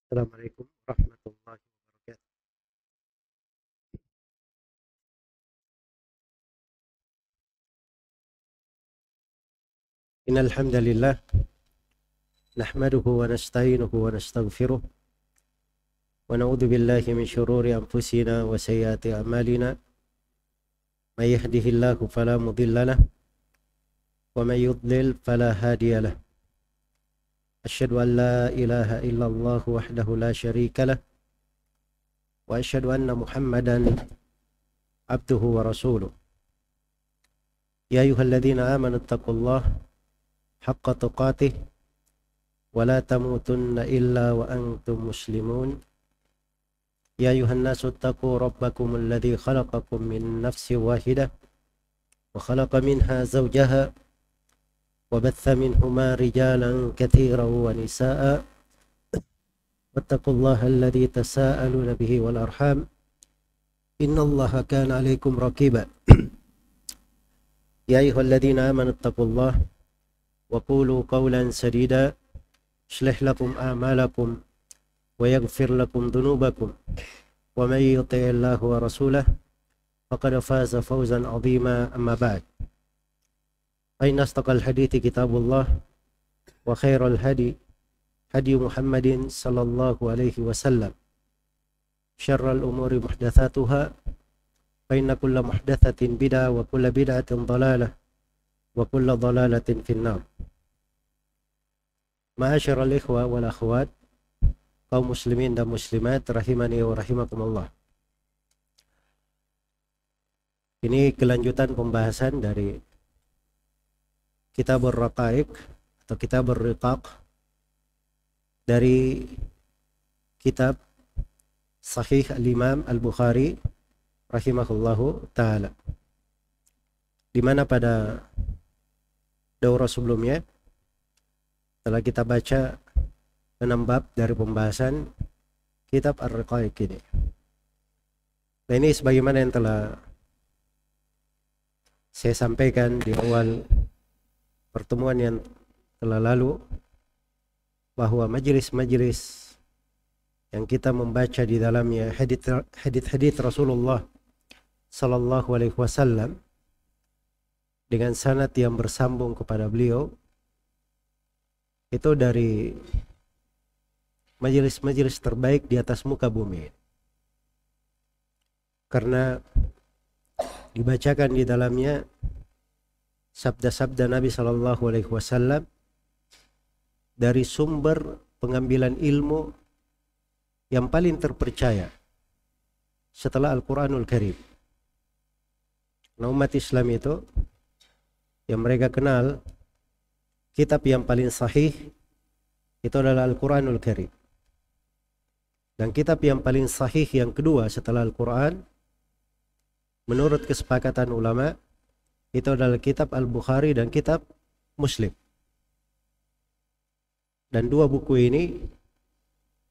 Assalamualaikum warahmatullahi wabarakatuh. Innal hamdalillah nahmaduhu wa nasta'inuhu wa nastaghfiruh wa na'udzu billahi min shururi anfusina wa sayyiati a'malina. May yahdihillahu fala mudilla lahu wa may yudlil fala hadiya lahu. Asyhadu an la ilaha illallah wahdahu la syarika lah wa asyhadu anna Muhammadan abduhu wa rasuluh. Ya ayyuhalladzina amanu taqullaha haqqa tuqatih wa la tamutunna illa wa antum muslimun. Ya ayuhan nasu taqu rabbakum alladhi khalaqakum min nafsin wahidah wa khalaqa minha zawjaha wa batha minhuma rijalan katsiran wa nisaa wattaqullaha alladhi tasaaluna bihi wal arham innallaha kana 'alaykum raqiba. Ya ayyuhalladzina amanu taqullaha wa qulu qawlan sadida yuslih lakum a'malakum wa yaghfir lakum dhunubakum wa may yuti'illahu wa rasulahu faqad faza fawzan 'azima. Amma ba'd. Fa inna asdaqal hadithi kitabullah wa khairal hadi Muhammadin sallallahu alaihi wasallam. Syarral umuri muhdatsatuha fa inna kulla muhdatsatin bid'ah wa kulla bid'atin dhalalah wa kulla dhalalatin finnar. Ma'asyiral ikhwa wal akhwat, kaum muslimin dan muslimat rahimani wa rahimakumullah. Ini kelanjutan pembahasan dari Kitabur Raqaiq atau Kitabur Riqaq dari kitab Sahih Al-Imam Al-Bukhari rahimahullahu ta'ala, di mana pada daurah sebelumnya telah kita baca 6 bab dari pembahasan kitab Ar-Riqaiq ini. Nah, ini sebagaimana yang telah saya sampaikan di awal pertemuan yang telah lalu, bahwa majelis-majelis yang kita membaca di dalamnya hadits Rasulullah sallallahu alaihi wasallam dengan sanad yang bersambung kepada beliau, itu dari majelis-majelis terbaik di atas muka bumi, karena dibacakan di dalamnya sabda-sabda Nabi sallallahu alaihi wasallam dari sumber pengambilan ilmu yang paling terpercaya setelah Al-Quranul Karim. Nah, umat Islam itu yang mereka kenal kitab yang paling sahih itu adalah Al-Quranul Karim. Dan kitab yang paling sahih yang kedua setelah Al-Quran menurut kesepakatan ulama itu adalah kitab Al-Bukhari dan kitab Muslim. Dan dua buku ini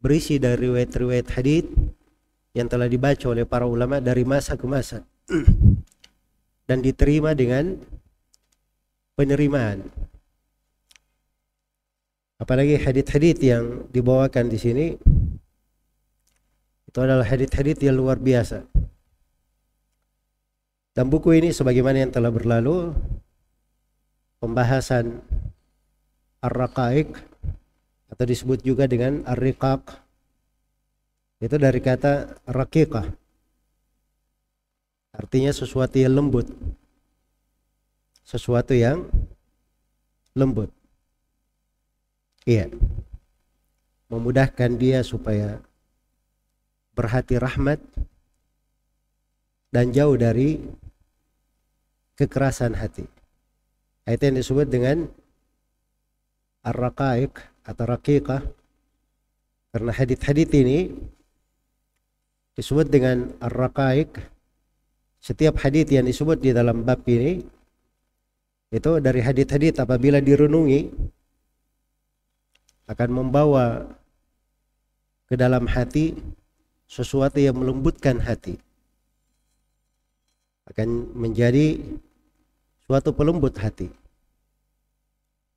berisi dari riwayat-riwayat hadits yang telah dibaca oleh para ulama dari masa ke masa dan diterima dengan penerimaan. Apalagi hadits-hadits yang dibawakan di sini itu adalah hadits-hadits yang luar biasa. Dan buku ini sebagaimana yang telah berlalu, pembahasan Ar-Raqaiq atau disebut juga dengan Ar-Riqaq, itu dari kata raqiqah, artinya sesuatu yang lembut, sesuatu yang lembut. Iya, memudahkan dia supaya berhati rahmat dan jauh dari kekerasan hati. Itu yang disebut dengan Ar-Raqaiq atau Raqiqah, karena hadits-hadits ini disebut dengan Ar-Raqaiq. Setiap hadits yang disebut di dalam bab ini itu dari hadits-hadits apabila direnungi akan membawa ke dalam hati sesuatu yang melembutkan hati, akan menjadi suatu pelembut hati.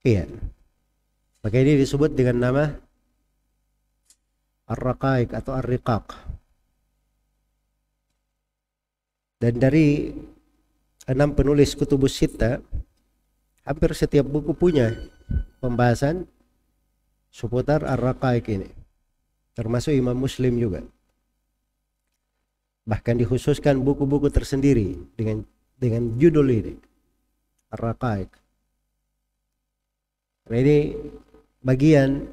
Iya, maka ini disebut dengan nama ar-raqaiq atau ar-riqaq. Dan dari 6 penulis kutubus sittah, hampir setiap buku punya pembahasan seputar ar-raqaiq ini, termasuk Imam Muslim juga. Bahkan dikhususkan buku-buku tersendiri dengan judul ini, ar-raqaiq. Nah, ini bagian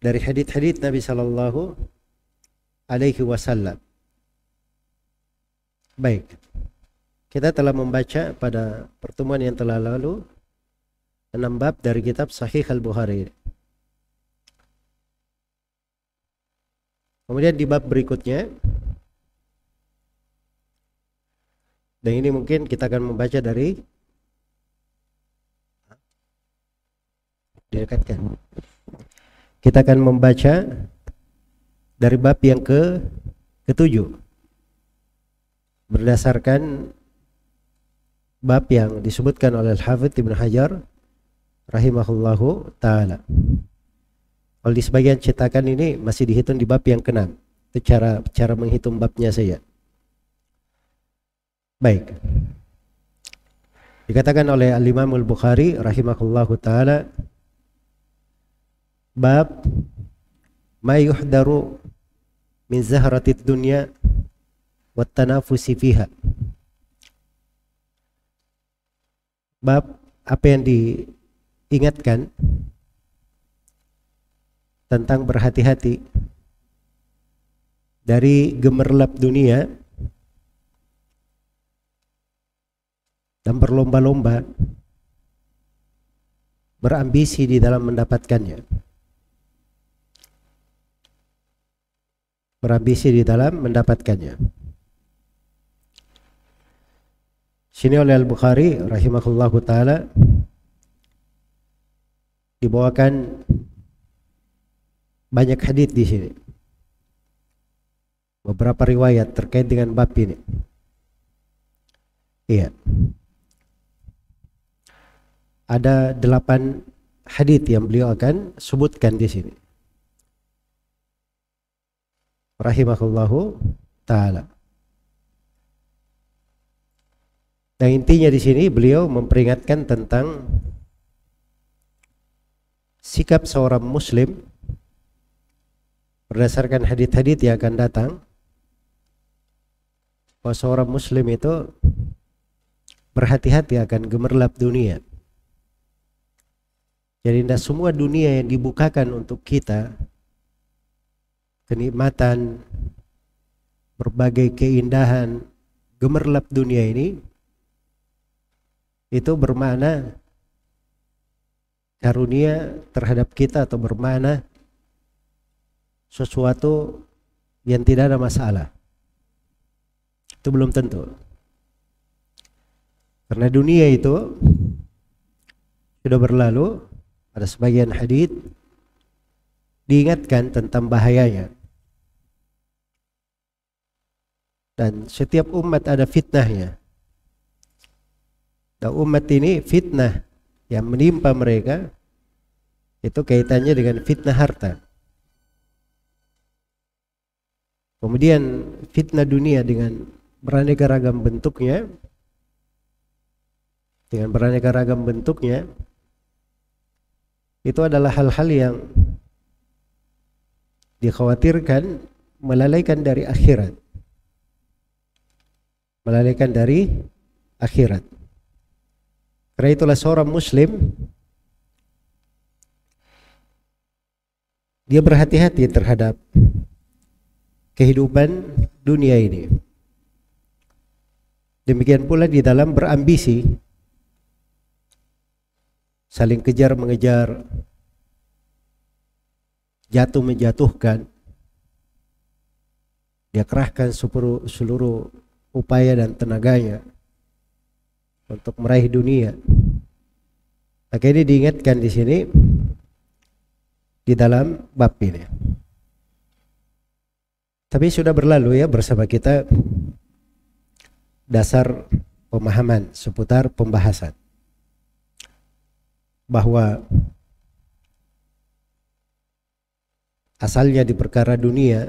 dari hadits-hadits Nabi Sallallahu Alaihi Wasallam. Baik, kita telah membaca pada pertemuan yang telah lalu 6 bab dari kitab Sahih Al-Bukhari. Kemudian di bab berikutnya, dan ini mungkin kita akan membaca dari direkatkan. Kita akan membaca dari bab yang ke-7 berdasarkan bab yang disebutkan oleh Al-Hafidz Ibnu Hajar rahimahullahu taala. Kalau di sebagian cetakan ini masih dihitung di bab yang ke-6. Itu cara menghitung babnya saja. Baik. Dikatakan oleh Al-Imam Al-Bukhari rahimahullahu taala, bab ma yuhdaru min zahratid dunya wat tanafusi fiha. Bab apa yang diingatkan tentang berhati-hati dari gemerlap dunia dan berlomba-lomba berambisi di dalam mendapatkannya. Berambisi di dalam mendapatkannya. Sini oleh Al-Bukhari rahimahullahu taala dibawakan banyak hadits di sini. Beberapa riwayat terkait dengan bab ini. Iya. Ada 8 hadits yang beliau akan sebutkan di sini. Rahimahullahu taala. Dan intinya di sini beliau memperingatkan tentang sikap seorang muslim berdasarkan hadits-hadits yang akan datang, bahwa seorang muslim itu berhati-hati akan gemerlap dunia. Jadi tidak semua dunia yang dibukakan untuk kita, kenikmatan, berbagai keindahan, gemerlap dunia ini, itu bermakna karunia terhadap kita atau bermakna sesuatu yang tidak ada masalah. Itu belum tentu. Karena dunia itu sudah berlalu, ada sebagian hadits diingatkan tentang bahayanya. Dan setiap umat ada fitnahnya. Dan umat ini fitnah yang menimpa mereka itu kaitannya dengan fitnah harta. Kemudian fitnah dunia dengan beraneka ragam bentuknya, itu adalah hal-hal yang dikhawatirkan melalaikan dari akhirat. Karena itulah seorang muslim dia berhati-hati terhadap kehidupan dunia ini. Demikian pula di dalam berambisi, saling kejar mengejar, jatuh menjatuhkan. Dia kerahkan seluruh upaya dan tenaganya untuk meraih dunia. Maka ini diingatkan di sini di dalam bab ini. Tapi sudah berlalu ya bersama kita dasar pemahaman seputar pembahasan bahwa asalnya di perkara dunia,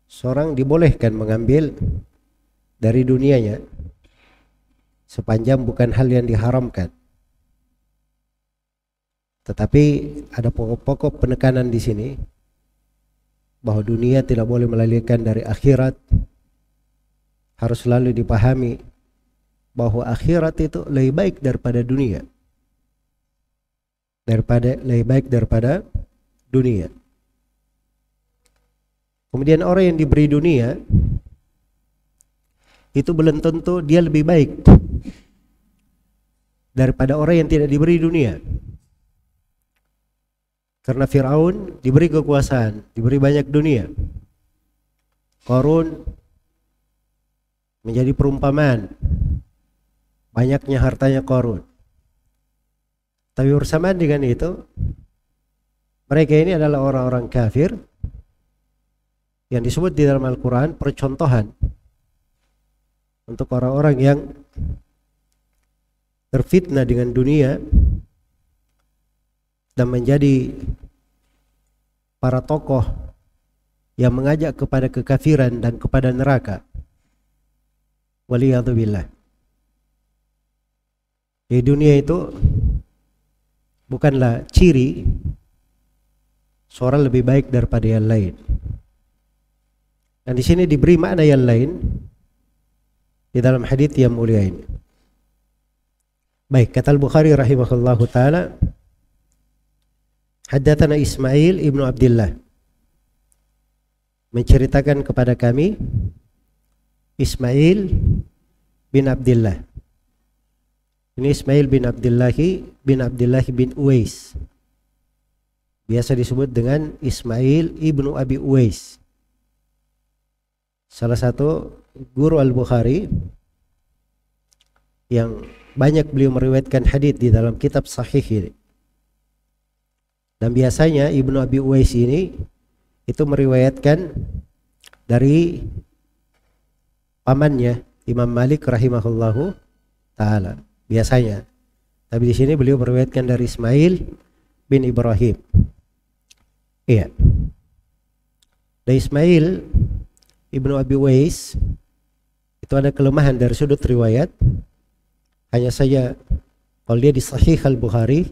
seorang dibolehkan mengambil dari dunianya sepanjang bukan hal yang diharamkan. Tetapi ada pokok-pokok penekanan di sini bahwa dunia tidak boleh melalaikan dari akhirat. Harus selalu dipahami bahwa akhirat itu lebih baik daripada dunia. Lebih baik daripada dunia. Kemudian orang yang diberi dunia itu belum tentu dia lebih baik daripada orang yang tidak diberi dunia. Karena Fir'aun diberi kekuasaan, diberi banyak dunia. Qarun menjadi perumpamaan banyaknya hartanya Qarun. Tapi bersamaan dengan itu, mereka ini adalah orang-orang kafir yang disebut di dalam Al-Quran percontohan untuk orang-orang yang terfitnah dengan dunia dan menjadi para tokoh yang mengajak kepada kekafiran dan kepada neraka. Waliyadzubillah. Di dunia itu bukanlah ciri seorang lebih baik daripada yang lain. Dan di sini diberi makna yang lain di dalam hadits yang mulia ini. Baik, kata Al-Bukhari rahimahullahu taala, haddatsana Ismail ibnu Abdullah, menceritakan kepada kami Ismail bin Abdullah. Ini Ismail bin Abdullah bin Uwais. Biasa disebut dengan Ismail ibnu Abi Uwais. Salah satu guru Al-Bukhari yang banyak beliau meriwayatkan hadits di dalam kitab sahih ini. Dan biasanya Ibnu Abi Uwais ini itu meriwayatkan dari pamannya Imam Malik rahimahullahu taala. Biasanya. Tapi di sini beliau meriwayatkan dari Ismail bin Ibrahim. Iya. Dan Ismail Ibnu Abi Uwais itu ada kelemahan dari sudut riwayat. Hanya saja kalau dia di Sahih Al-Bukhari,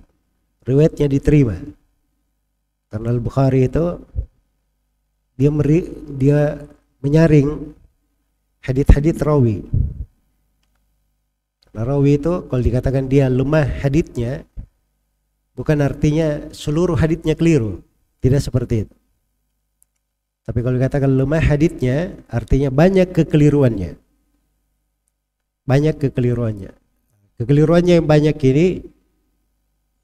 riwayatnya diterima. Karena Al-Bukhari itu dia menyaring hadits-hadits rawi. Nah, rawi itu kalau dikatakan dia lemah haditsnya, bukan artinya seluruh haditsnya keliru. Tidak seperti itu. Tapi kalau dikatakan lemah haditsnya, artinya banyak kekeliruannya. Banyak kekeliruannya. Kekeliruannya yang banyak ini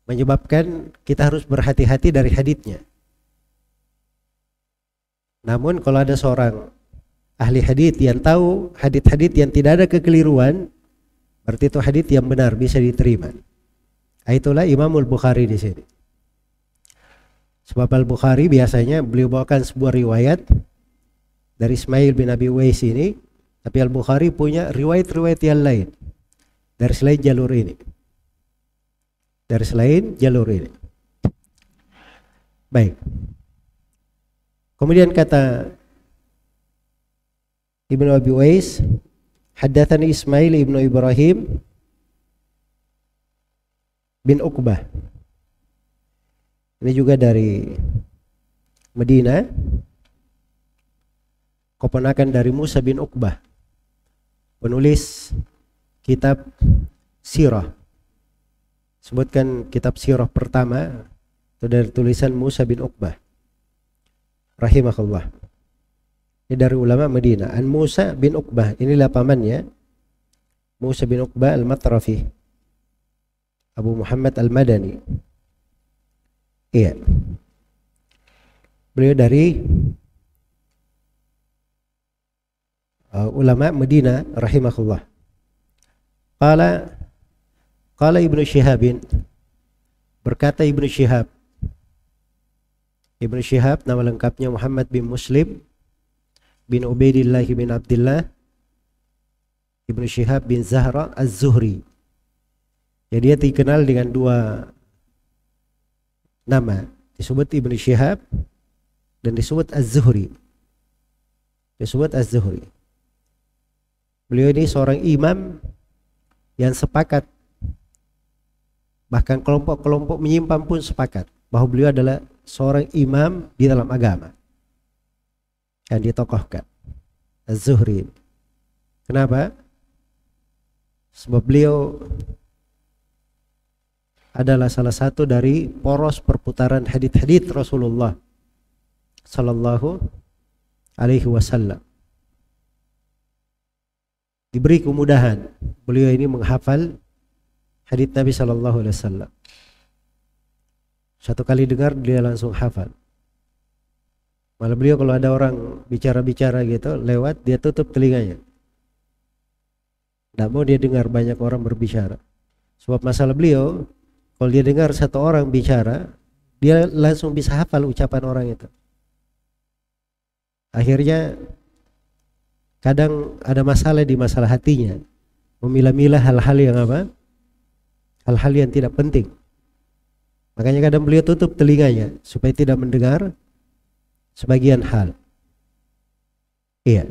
menyebabkan kita harus berhati-hati dari haditsnya. Namun kalau ada seorang ahli hadits yang tahu hadits-hadits yang tidak ada kekeliruan, berarti itu hadits yang benar, bisa diterima. Itulah Imamul Bukhari di sini. Sebab Al-Bukhari biasanya beliau bawakan sebuah riwayat dari Ismail bin Abi Uwais ini, tapi Al-Bukhari punya riwayat-riwayat yang lain dari selain jalur ini. Dari selain jalur ini. Baik. Kemudian kata Ibnu Abi Uwais, haddatsani Ismail ibnu Ibrahim bin Uqbah. Ini juga dari Medina, keponakan dari Musa bin Uqbah, penulis kitab sirah. Sebutkan kitab sirah pertama itu dari tulisan Musa bin Uqbah rahimahullah. Ini dari ulama Medina. An Musa bin Uqbah, inilah pamannya Musa bin Uqbah al-Matrafi, Abu Muhammad al-Madani. Iya. Beliau dari ulama Medina rahimahullah. Qala Ibnu Syihabin, berkata Ibnu Syihab. Ibnu Syihab nama lengkapnya Muhammad bin Muslim bin Ubaidillah bin Abdullah Ibnu Syihab bin Zahra Az-Zuhri. Jadi dia dikenal dengan dua nama, disebut Ibnu Syihab dan disebut Az-Zuhri. Disebut Az-Zuhri. Beliau ini seorang imam yang sepakat, bahkan kelompok-kelompok menyimpang pun sepakat bahwa beliau adalah seorang imam di dalam agama yang ditokohkan, Az-Zuhri. Kenapa? Sebab beliau adalah salah satu dari poros perputaran hadits-hadits Rasulullah sallallahu alaihi wasallam. Diberi kemudahan beliau ini menghafal hadits Nabi sallallahu alaihi wasallam. Satu kali dengar dia langsung hafal. Malah beliau kalau ada orang bicara-bicara gitu lewat, dia tutup telinganya. Tidak mau dia dengar banyak orang berbicara. Sebab masalah beliau, kalau dia dengar satu orang bicara, dia langsung bisa hafal ucapan orang itu. Akhirnya kadang ada masalah di masalah hatinya, memilah-milah hal-hal yang apa? Hal-hal yang tidak penting. Makanya kadang beliau tutup telinganya supaya tidak mendengar sebagian hal. Iya.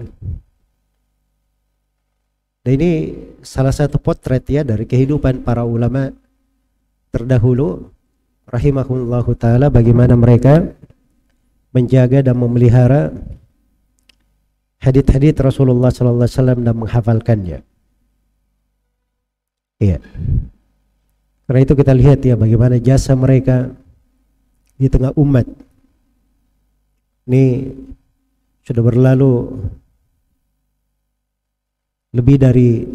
Dan ini salah satu potret ya dari kehidupan para ulama terdahulu rahimahullahu taala, bagaimana mereka menjaga dan memelihara hadits-hadits Rasulullah sallallahu alaihi wasallam dan menghafalkannya. Iya. Karena itu kita lihat ya bagaimana jasa mereka di tengah umat. Ini sudah berlalu lebih dari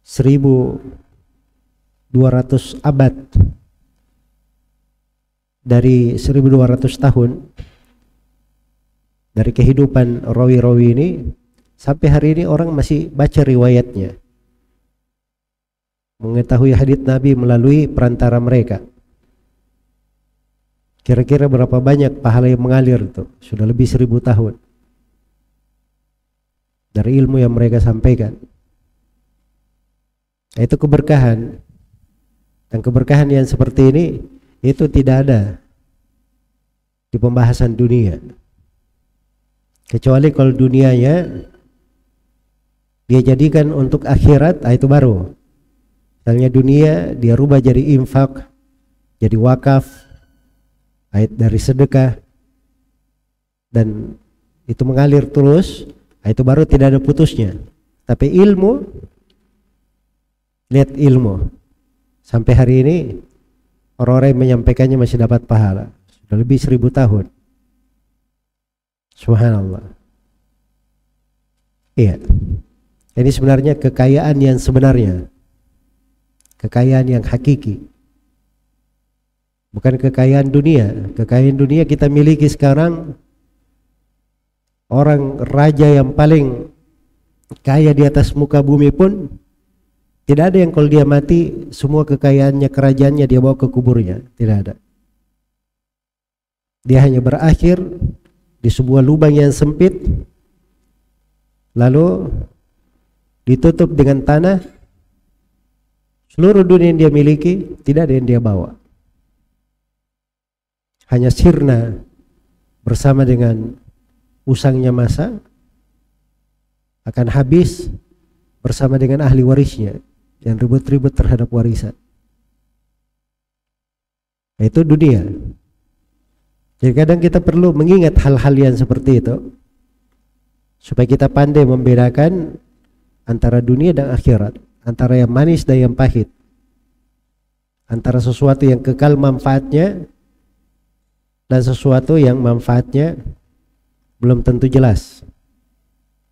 1200 abad, dari 1200 tahun dari kehidupan rawi-rawi ini sampai hari ini orang masih baca riwayatnya, mengetahui hadits Nabi melalui perantara mereka. Kira-kira berapa banyak pahala yang mengalir itu? Sudah lebih 1000 tahun dari ilmu yang mereka sampaikan. Itu keberkahan. Dan keberkahan yang seperti ini itu tidak ada di pembahasan dunia. Kecuali kalau dunianya dia jadikan untuk akhirat, itu baru. Misalnya dunia dia rubah jadi infak, jadi wakaf, dari sedekah, dan itu mengalir terus. Itu baru tidak ada putusnya. Tapi ilmu, lihat ilmu, sampai hari ini orang-orang yang menyampaikannya masih dapat pahala. Sudah lebih 1000 tahun. Subhanallah. Iya. Ini sebenarnya kekayaan yang sebenarnya, kekayaan yang hakiki, bukan kekayaan dunia. Kekayaan dunia kita miliki sekarang. Orang raja yang paling kaya di atas muka bumi pun tidak ada yang kalau dia mati semua kekayaannya, kerajaannya dia bawa ke kuburnya. Tidak ada. Dia hanya berakhir di sebuah lubang yang sempit, lalu ditutup dengan tanah. Seluruh dunia yang dia miliki tidak ada yang dia bawa. Hanya sirna bersama dengan usangnya masa, akan habis bersama dengan ahli warisnya yang ribut-ribut terhadap warisan. Itu dunia. Jadi kadang kita perlu mengingat hal-hal yang seperti itu supaya kita pandai membedakan antara dunia dan akhirat, antara yang manis dan yang pahit, antara sesuatu yang kekal manfaatnya dan sesuatu yang manfaatnya belum tentu jelas.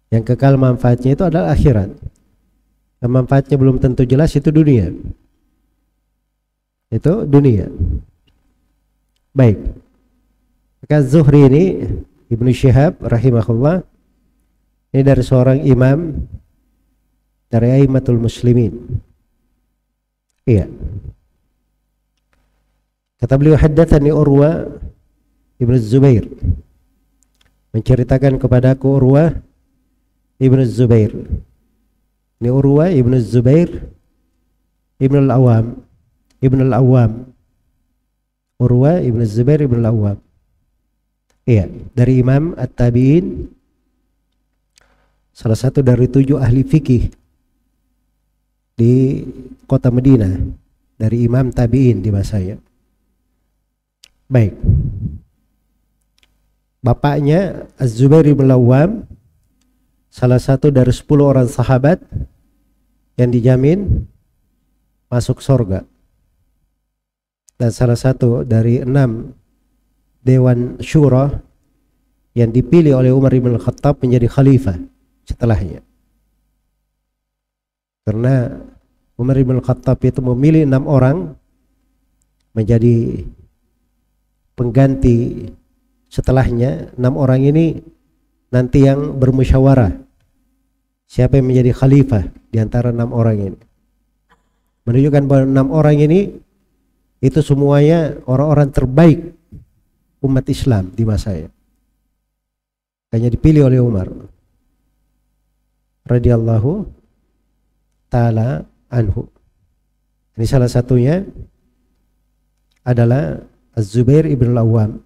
Yang kekal manfaatnya itu adalah akhirat. Yang manfaatnya belum tentu jelas itu dunia. Itu dunia. Baik. Maka Zuhri ini, Ibnu Syihab rahimahullah, ini dari seorang imam dari a'immatul muslimin. Iya. Kata beliau, haddatsani Urwa Ibnu Zubair, menceritakan kepadaku Urwah Ibnu Zubair. Ini Urwah Ibnu Zubair Ibnu Al-Awwam. Urwah Ibnu Zubair Ibnu Al-Awwam. Iya, dari Imam At-Tabi'in, salah satu dari 7 ahli fikih di kota Madinah, dari Imam Tabi'in di masanya. Baik. Bapaknya Az-Zubair bin Awwam, salah satu dari 10 orang sahabat yang dijamin masuk surga, dan salah satu dari 6 Dewan Syura yang dipilih oleh Umar bin Khattab menjadi khalifah setelahnya. Karena Umar bin Khattab itu memilih 6 orang menjadi pengganti setelahnya. 6 orang ini nanti yang bermusyawarah siapa yang menjadi khalifah di antara 6 orang ini. Menunjukkan bahwa 6 orang ini itu semuanya orang-orang terbaik umat Islam di masanya. Hanya dipilih oleh Umar radhiyallahu ta'ala anhu. Ini salah satunya adalah Az-Zubair ibn Al-Awwam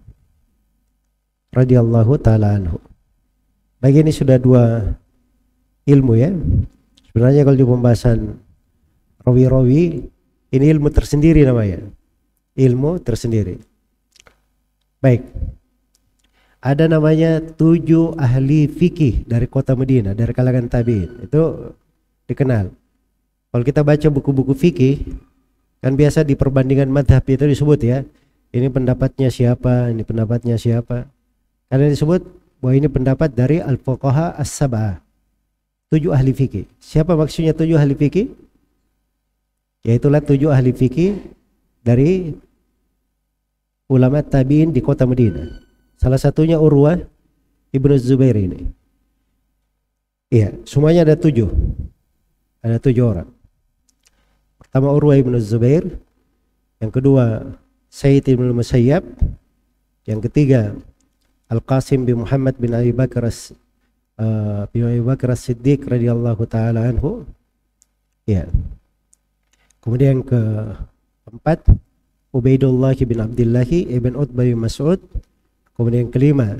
radhiyallahu ta'ala anhu. Bagi ini sudah 2 ilmu ya. Sebenarnya kalau di pembahasan rawi-rawi, ini ilmu tersendiri namanya. Ilmu tersendiri. Baik. Ada namanya 7 ahli fikih dari kota Madinah, dari kalangan tabi'in. Itu dikenal. Kalau kita baca buku-buku fikih, kan biasa di perbandingan madhab itu disebut ya, ini pendapatnya siapa, ini pendapatnya siapa. Karena disebut bahwa ini pendapat dari al-fuqaha as-sab'ah, 7 ahli fikih. Siapa maksudnya 7 ahli fikih? Yaitulah 7 ahli fikih dari ulama tabi'in di kota Madinah. Salah satunya Urwah ibnu Zubair ini. Iya, semuanya ada 7. Ada 7 orang. Pertama Urwah ibnu Zubair, yang kedua Sayyid ibn Musayyab, yang ketiga Al-Qasim bin Muhammad bin Abi Bakar As-Siddiq radhiyallahu taala anhu. Ya. Kemudian yang keempat Ubaidullah bin Abdullah ibn Utbah bin Mas'ud. Kemudian yang kelima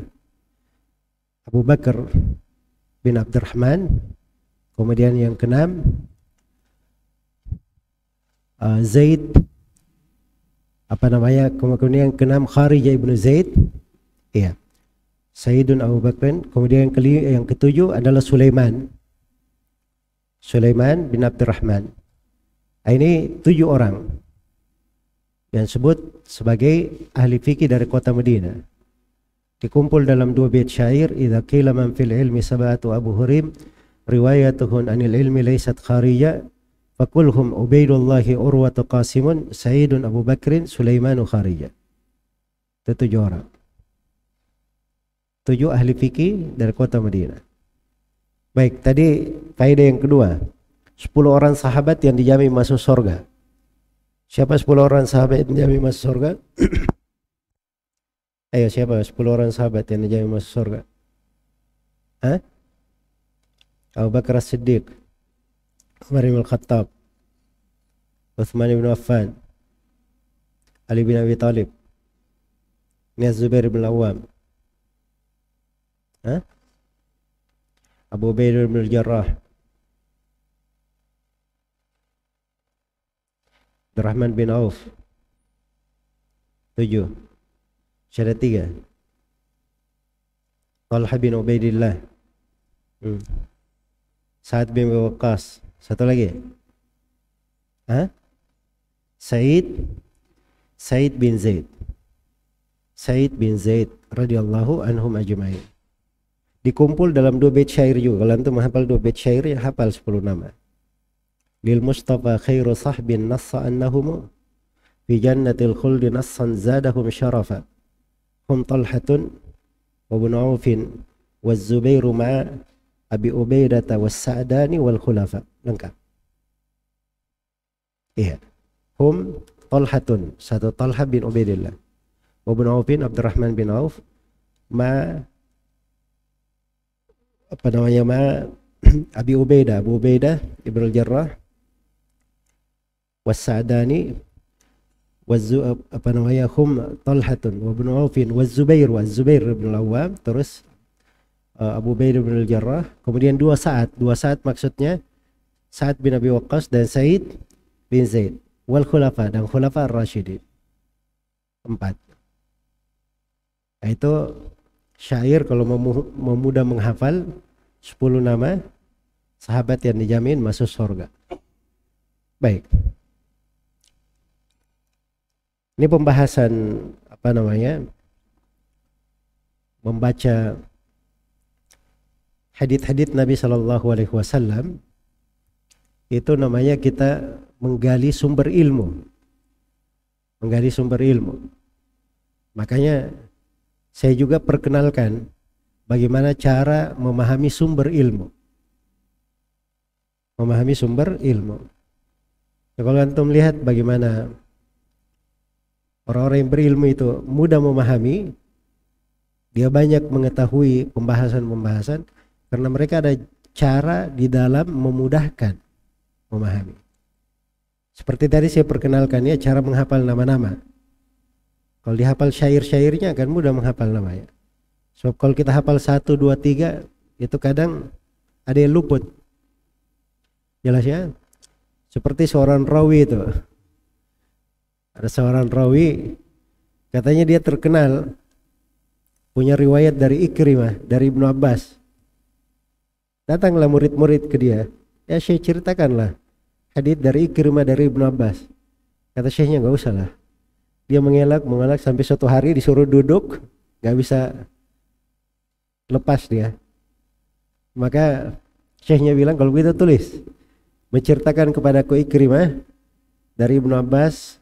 Abu Bakar bin Abdurrahman. Kemudian yang keenam Zaid kemudian yang keenam Kharijah ibnu Zaid. Iya. Sayyidun Abu Bakr. Kemudian yang ketujuh adalah Sulaiman bin Abdurrahman. Ini 7 orang yang disebut sebagai ahli fikih dari kota Madinah. Dikumpul dalam 2 bait syair, idza qila man fil ilmi sab'atu Abu Hurim riwayatuhun anil ilmi laysat kharija fakulhum Ubaidullah Urwatu Qasimun Sayyidun Abu Bakrin Sulaimanu Kharija. Itu 7 orang. 7 ahli fikih dari kota Madinah. Baik, tadi faedah yang kedua, 10 orang sahabat yang dijamin masuk surga. Siapa 10 orang sahabat yang dijamin masuk surga? Ayo, siapa 10 orang sahabat yang dijamin masuk surga? Hah? Abu Bakar As-Siddiq, Umar bin Khattab, Uthman bin Affan, Ali bin Abi Thalib, Zubair bin Awwam, Abu Ubaidah bin Jarrah, Abdurrahman bin Auf. 7. Ada 3. Talha bin Ubaidillah, Sa'ad bin Waqqas. Satu lagi. Said bin Zaid radhiyallahu anhum ajma'in. Dikumpul dalam 2 bait syair juga. Kalau antum menghafal 2 bait syair, ya hafal 10 nama. Lil Mustafa khairu sahbin nassa annahum fi jannatil khuldi nassan zadahum syarafa. Hum Talhatun wa Ibn Aufin wa Zubairu ma'a Abi Ubaidata wa Sa'dani wal Khulafa. Lengkap. Iya. Hum Talhatun, satu Talha bin Ubaidillah, wa Ibn Aufin Abdurrahman bin Auf, ma Abi Ubaidah, Abu Ubaidah Ibn al-Jarrah, was Sa'dani apa namanya, hum Talhatun wa ibn Aufin wa Zubair bin Al-Awwam, terus Abu Ubaidah bin Al-Jarrah, kemudian dua Sa'ad maksudnya Sa'ad bin Abi Waqqas dan Sa'id bin Zaid, wal khulafa dan khulafa ar-rasyidin, 4. Nah, itu syair kalau mau mudah menghafal 10 nama sahabat yang dijamin masuk surga. Baik. Ini pembahasan apa namanya? Membaca hadits Nabi Shallallahu Alaihi Wasallam, itu namanya kita menggali sumber ilmu. Makanya saya juga perkenalkan bagaimana cara memahami sumber ilmu. Ya, kalau antum lihat bagaimana orang-orang yang berilmu itu mudah memahami, dia banyak mengetahui pembahasan karena mereka ada cara di dalam memudahkan memahami. Seperti tadi saya perkenalkan ya, cara menghafal nama-nama. Kalau dihafal syair-syairnya akan mudah menghafal namanya. So kalau kita hafal 1, 2, 3 itu kadang ada yang luput. Jelas ya? Seperti seorang rawi itu. Ada seorang rawi, katanya dia terkenal punya riwayat dari Ikrimah, dari Ibnu Abbas. Datanglah murid-murid ke dia, ya Syekh ceritakanlah hadits dari Ikrimah dari Ibnu Abbas. Kata Syekhnya, nggak usah lah. Dia mengelak sampai suatu hari disuruh duduk, nggak bisa lepas dia. Maka Syekhnya bilang, kalau begitu tulis, menceritakan kepadaku Ikrimah dari Ibnu Abbas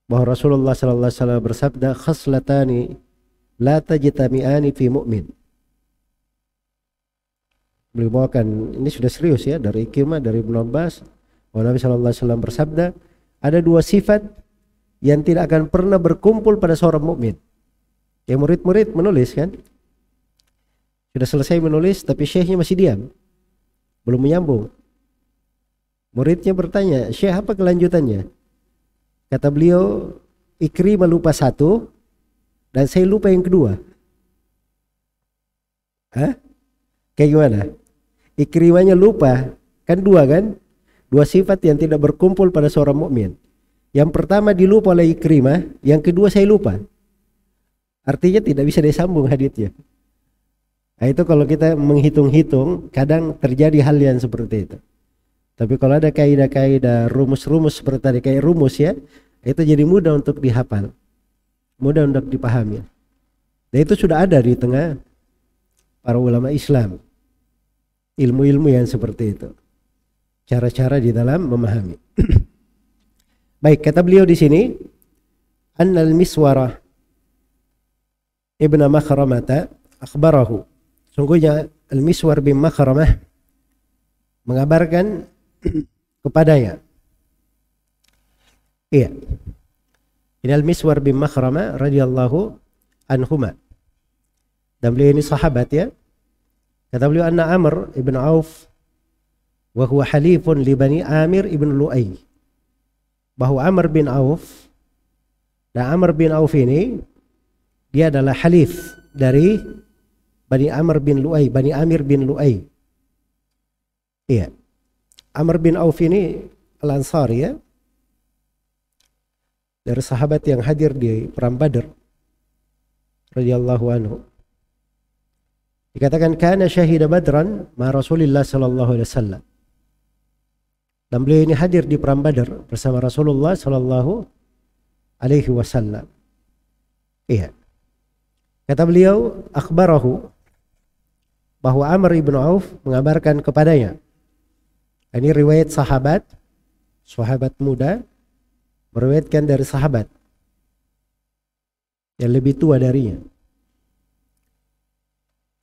bahwa Rasulullah sallallahu alaihi wasallam bersabda, khaslatani la tajtami'ani fi mu'min. Beliau bawakan, ini sudah serius ya, dari Ikrimah dari Ibnu Abbas, bahwa Nabi sallallahu alaihi wasallam bersabda, ada 2 sifat yang tidak akan pernah berkumpul pada seorang mukmin. Ya, murid-murid menulis kan, sudah selesai menulis tapi syekhnya masih diam, belum menyambung. Muridnya bertanya, Syekh apa kelanjutannya? Kata beliau, Ikrimah lupa 1 dan saya lupa yang kedua. Hah? Kayak gimana? Ikrimahnya lupa, kan 2 kan? 2 sifat yang tidak berkumpul pada seorang mukmin. Yang pertama dilupa oleh Ikrimah, yang kedua saya lupa. Artinya tidak bisa disambung haditsnya. Nah, itu kalau kita menghitung-hitung kadang terjadi hal yang seperti itu. Tapi kalau ada kaidah-kaidah, rumus-rumus seperti tadi, kayak rumus ya, itu jadi mudah untuk dihafal, mudah untuk dipahami. Dan itu sudah ada di tengah para ulama Islam, ilmu-ilmu yang seperti itu, cara-cara di dalam memahami. Baik, kata beliau di sini, annal Miswarah ibn Makhramata akhbarahu, sungguhnya Al-Miswar bin Makhramah mengabarkan kepadanya. Iya. Ini Al-Miswar bin Makhramah radhiyallahu anhuma. Dan beliau ini sahabat ya. Kata beliau, anna Amr ibn Auf wa huwa halifun li Bani Amir ibn Lu'ay. Bahwa Amr bin Auf, dan Amr bin Auf ini dia adalah halif dari Bani Amr bin Lu'ay, Bani Amir bin Lu'ay. Iya. Amr bin Auf ini Al-Ansari ya, dari sahabat yang hadir di perang Badr radhiyallahu anhu. Dikatakan kana syahida Badran ma Rasulillah sallallahu alaihi wasallam. Dan beliau ini hadir di perang Badr bersama Rasulullah sallallahu alaihi wasallam. Iya. Kata beliau, akhbarahu, bahwa Amr ibn Auf mengabarkan kepadanya. Ini riwayat sahabat muda meriwayatkan dari sahabat yang lebih tua darinya.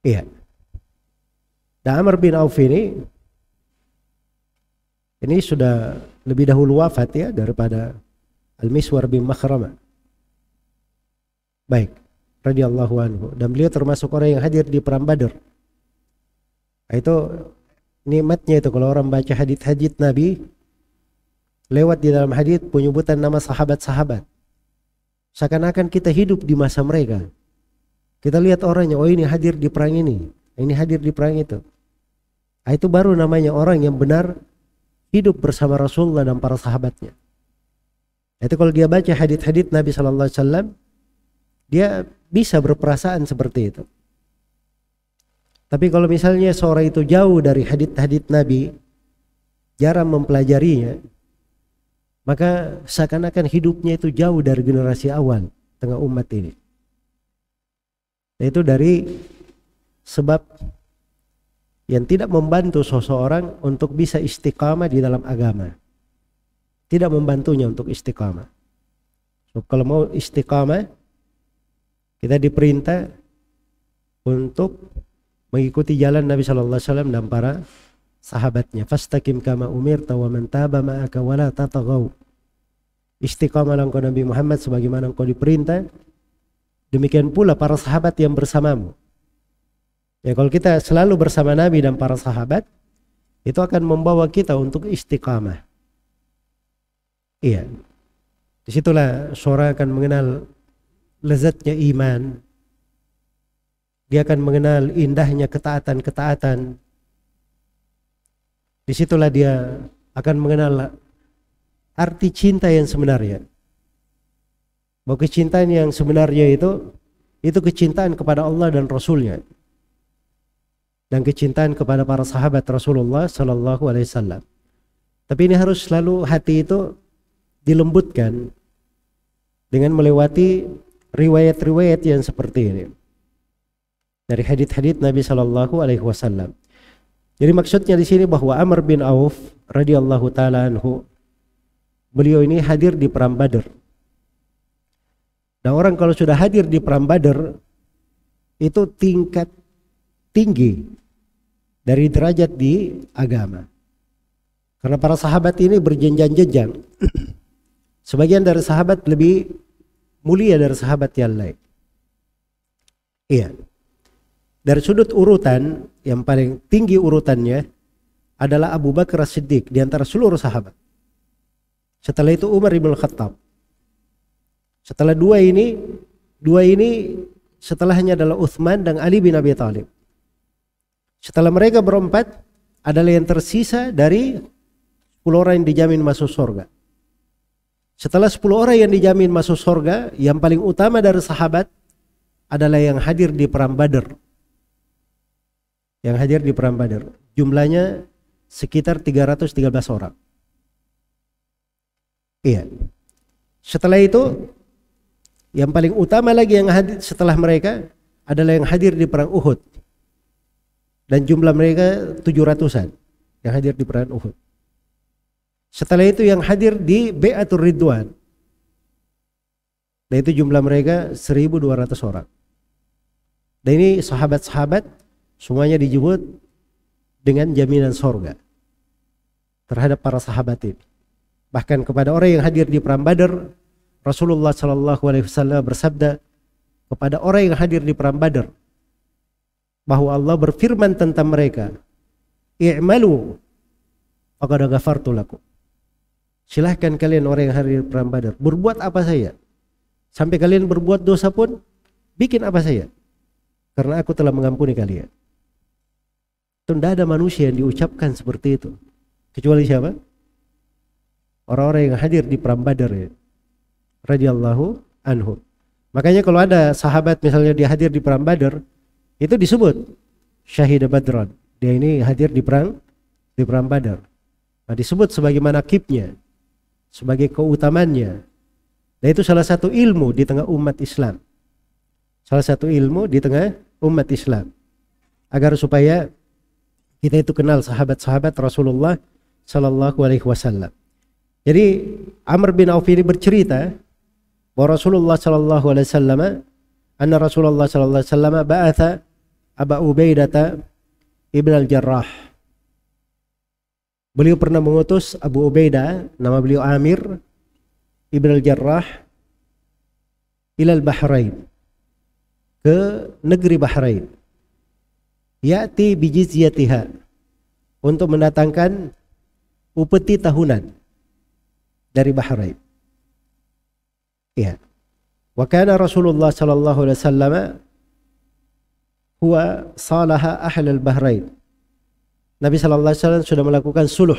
Iya. Dan Amr bin Auf ini sudah lebih dahulu wafat ya daripada Al-Miswar bin Makhramah. Baik, radhiyallahu anhu. Dan beliau termasuk orang yang hadir di perang Badr. Itu nikmatnya itu kalau orang baca hadits Nabi lewat di dalam hadits penyebutan nama sahabat-sahabat. Seakan-akan kita hidup di masa mereka. Kita lihat orangnya, oh ini hadir di perang ini hadir di perang itu. Nah, itu baru namanya orang yang benar hidup bersama Rasulullah dan para sahabatnya. Itu kalau dia baca hadits-hadits Nabi Sallallahu Alaihi Wasallam, dia bisa berperasaan seperti itu. Tapi kalau misalnya seorang itu jauh dari hadits-hadits Nabi, jarang mempelajarinya, maka seakan-akan hidupnya itu jauh dari generasi awal tengah umat ini. Itu dari sebab yang tidak membantu seseorang untuk bisa istiqamah di dalam agama. Tidak membantunya untuk istiqamah. So, kalau mau istiqamah, kita diperintah untuk mengikuti jalan Nabi Sallallahu Alaihi Wasallam dan para sahabatnya. Fastaqim kama umirta wa man taba ma'aka wa la tataghaw. Istiqamalah engkau Nabi Muhammad sebagaimana engkau diperintah. Demikian pula para sahabat yang bersamamu. Ya, kalau kita selalu bersama Nabi dan para sahabat, itu akan membawa kita untuk istiqamah. Iya. Disitulah seorang akan mengenal lezatnya iman. Dia akan mengenal indahnya ketaatan-ketaatan. Disitulah dia akan mengenal arti cinta yang sebenarnya. Bahwa kecintaan yang sebenarnya itu kecintaan kepada Allah dan Rasulnya, dan kecintaan kepada para sahabat Rasulullah Sallallahu Alaihi Wasallam. Tapi ini harus selalu hati itu dilembutkan dengan melewati riwayat-riwayat yang seperti ini dari hadits-hadits Nabi Sallallahu Alaihi Wasallam. Jadi maksudnya di sini bahwa Amr bin Auf radhiyallahu taala anhu, beliau ini hadir di perang Badar. Dan orang kalau sudah hadir di perang Badar, itu tingkat tinggi dari derajat di agama. Karena para sahabat ini berjenjang-jenjang. Sebagian dari sahabat lebih mulia dari sahabat yang lain. Iya. Dari sudut urutan, yang paling tinggi urutannya adalah Abu Bakar As-Siddiq di antara seluruh sahabat. Setelah itu Umar ibn Khattab. Setelah dua ini setelahnya adalah Uthman dan Ali bin Abi Thalib. Setelah mereka berempat adalah yang tersisa dari 10 orang yang dijamin masuk surga. Setelah 10 orang yang dijamin masuk surga, yang paling utama dari sahabat adalah yang hadir di perang Badar. Yang hadir di perang Badar. Jumlahnya sekitar 313 orang. Iya. Setelah itu, yang paling utama lagi yang hadir setelah mereka adalah yang hadir di perang Uhud. Dan jumlah mereka 700-an yang hadir di perang Uhud. Setelah itu yang hadir di Bai'atul Ridwan. Dan itu jumlah mereka 1.200 orang. Dan ini sahabat-sahabat semuanya dijemput dengan jaminan surga terhadap para sahabat ini. Bahkan kepada orang yang hadir di perang Badar, Rasulullah Sallallahu Alaihi Wasallam bersabda kepada orang yang hadir di perang Badar bahwa Allah berfirman tentang mereka, "I'malu faqad ghafartu lakum." Silahkan kalian orang yang hadir di perang Badar berbuat apa saja. Sampai kalian berbuat dosa pun bikin apa saja. Karena aku telah mengampuni kalian. Tidak ada manusia yang diucapkan seperti itu. Kecuali siapa? Orang-orang yang hadir di perang Badar ya. Radhiyallahu anhu. Makanya kalau ada sahabat misalnya dia hadir di perang Badar, itu disebut syahid Badran. Dia ini hadir di perang Badar. Nah, disebut sebagai manaqibnya, sebagai keutamannya. Dan itu salah satu ilmu di tengah umat Islam. Salah satu ilmu di tengah umat Islam. Agar supaya kita itu kenal sahabat-sahabat Rasulullah Sallallahu Alaihi Wasallam. Jadi Amr bin Auf ini bercerita bahwa Rasulullah Sallallahu Alaihi Wasallam, anna Rasulullah Sallallahu Alaihi Wasallam ba'atha Aba Ubaidah ibn al-Jarrah. Beliau pernah mengutus Abu Ubaidah, nama beliau Amir ibn al-Jarrah, ilal Bahrain, ke negeri Bahrain. Ya'ti bijizyatiha, untuk mendatangkan upeti tahunan. dari Bahrain. Iya. Wa kana Rasulullah sallallahu alaihi wasallam huwa salaha ahlul Bahrain. Nabi sallallahu alaihi wasallam sudah melakukan suluh,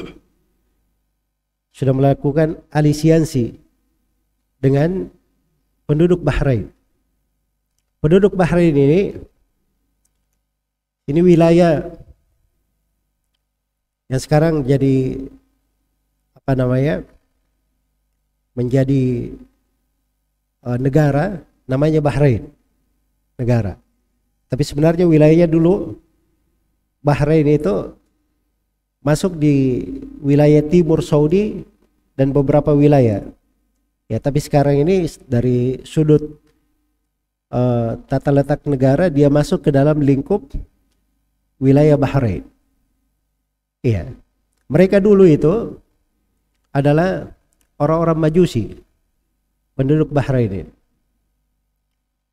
sudah melakukan alisiansi dengan penduduk Bahrain. Penduduk Bahrain ini wilayah yang sekarang jadi apa namanya, menjadi negara, namanya Bahrain, negara. Tapi sebenarnya wilayahnya dulu Bahrain itu masuk di wilayah timur Saudi dan beberapa wilayah. Ya, tapi sekarang ini dari sudut tata letak negara dia masuk ke dalam lingkup wilayah Bahrain. Iya. Mereka dulu itu adalah orang-orang Majusi, penduduk Bahrain ini.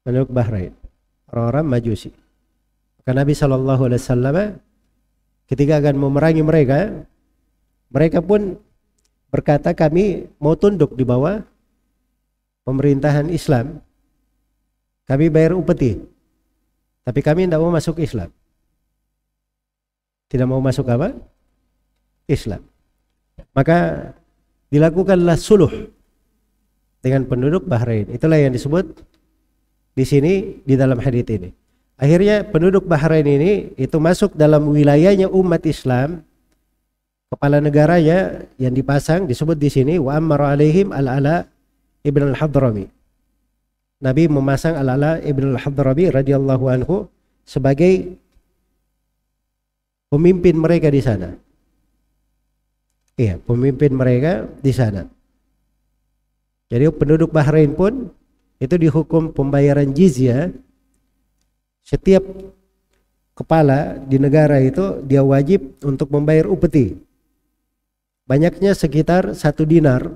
Penduduk Bahrain, orang-orang Majusi. Maka Nabi SAW ketika akan memerangi mereka, mereka pun berkata, kami mau tunduk di bawah pemerintahan Islam. Kami bayar upeti, tapi kami tidak mau masuk Islam. Tidak mau masuk apa? Islam. Maka dilakukanlah suluh dengan penduduk Bahrain. Itulah yang disebut di sini di dalam hadits ini. Akhirnya penduduk Bahrain ini itu masuk dalam wilayahnya umat Islam. Kepala negaranya yang dipasang disebut di sini wa ammara alaihim al-Ala ibn al-Hadrami. Nabi memasang al-Ala ibn al-Hadrami radhiyallahu anhu sebagai pemimpin mereka di sana. Iya, pemimpin mereka di sana. Jadi penduduk Bahrain pun itu dihukum pembayaran jizyah. Setiap kepala di negara itu dia wajib untuk membayar upeti. Banyaknya sekitar 1 dinar,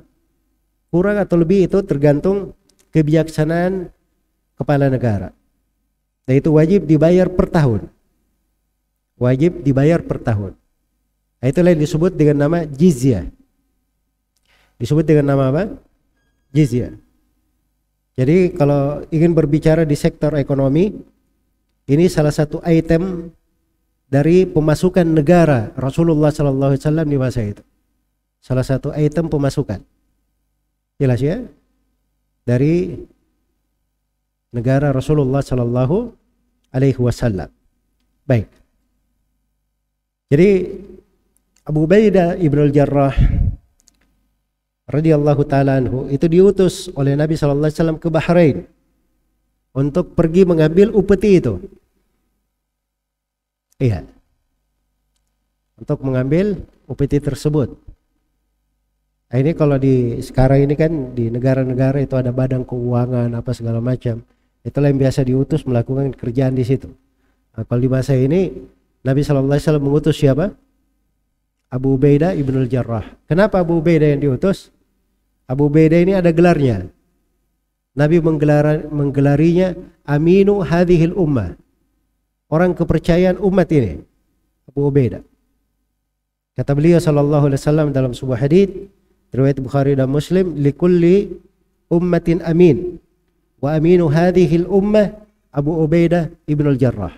kurang atau lebih itu tergantung kebijaksanaan kepala negara. Dan itu wajib dibayar per tahun. Wajib dibayar per tahun. Nah, itulah yang disebut dengan nama jizyah. Disebut dengan nama apa? Jizyah. Jadi kalau ingin berbicara di sektor ekonomi, ini salah satu item dari pemasukan negara Rasulullah SAW di masa itu. Salah satu item pemasukan. Jelas ya? Dari negara Rasulullah SAW. Baik. Jadi Abu Ubaidah ibn al-Jarrah radhiyallahu ta'ala anhu itu diutus oleh Nabi SAW ke Bahrain untuk pergi mengambil upeti itu. Iya. Untuk mengambil upeti tersebut. Nah, ini kalau di sekarang ini kan di negara-negara itu ada badan keuangan apa segala macam. Itulah yang biasa diutus melakukan kerjaan di situ. Nah, kalau di masa ini Nabi SAW mengutus siapa? Abu Ubaidah ibn al-Jarrah. Kenapa Abu Ubaidah yang diutus? Abu Ubaidah ini ada gelarnya. Nabi menggelarinya Aminu hadhil ummah. Orang kepercayaan umat ini. Abu Ubaidah. Kata beliau sallallahu alaihi wasallam dalam sebuah hadits riwayat Bukhari dan Muslim, likulli ummatin amin. Wa aminu hadhil ummah Abu Ubaidah ibn al-Jarrah.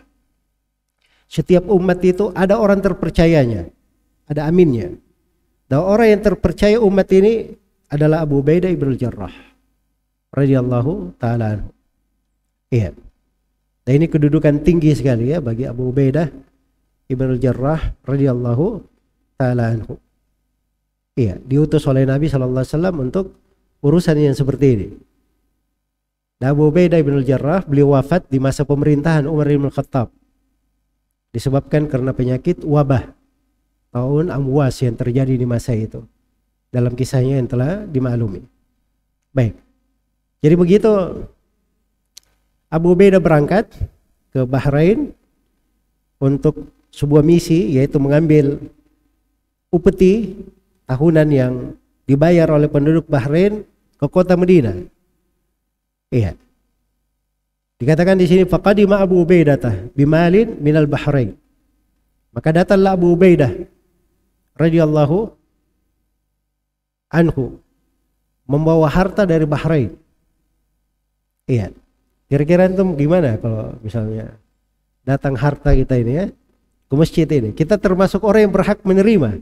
Setiap umat itu ada orang terpercayanya. Ada aminnya. Dan orang yang terpercaya umat ini adalah Abu Ubaidah ibn al-Jarrah radhiyallahu ta'ala anhu. Iya. Dan ini kedudukan tinggi sekali ya bagi Abu Ubaidah ibn al-Jarrah radhiyallahu ta'ala anhu. Iya, diutus oleh Nabi SAW untuk urusan yang seperti ini. Dan Abu Ubaidah ibn al-Jarrah beliau wafat di masa pemerintahan Umar bin Khattab. Disebabkan karena penyakit wabah tahun Amwas yang terjadi di masa itu. Dalam kisahnya yang telah dimaklumi. Baik. Jadi begitu Abu Ubaidah berangkat ke Bahrain untuk sebuah misi, yaitu mengambil upeti tahunan yang dibayar oleh penduduk Bahrain ke kota Madinah. Iya. Dikatakan di sini faqadima Abu Ubaidah bimalin minal Bahrain. Maka datanglah Abu Ubaidah radhiyallahu anhu membawa harta dari Bahrain. Iya. Kira-kira itu gimana kalau misalnya datang harta kita ini ya ke masjid ini? Kita termasuk orang yang berhak menerima.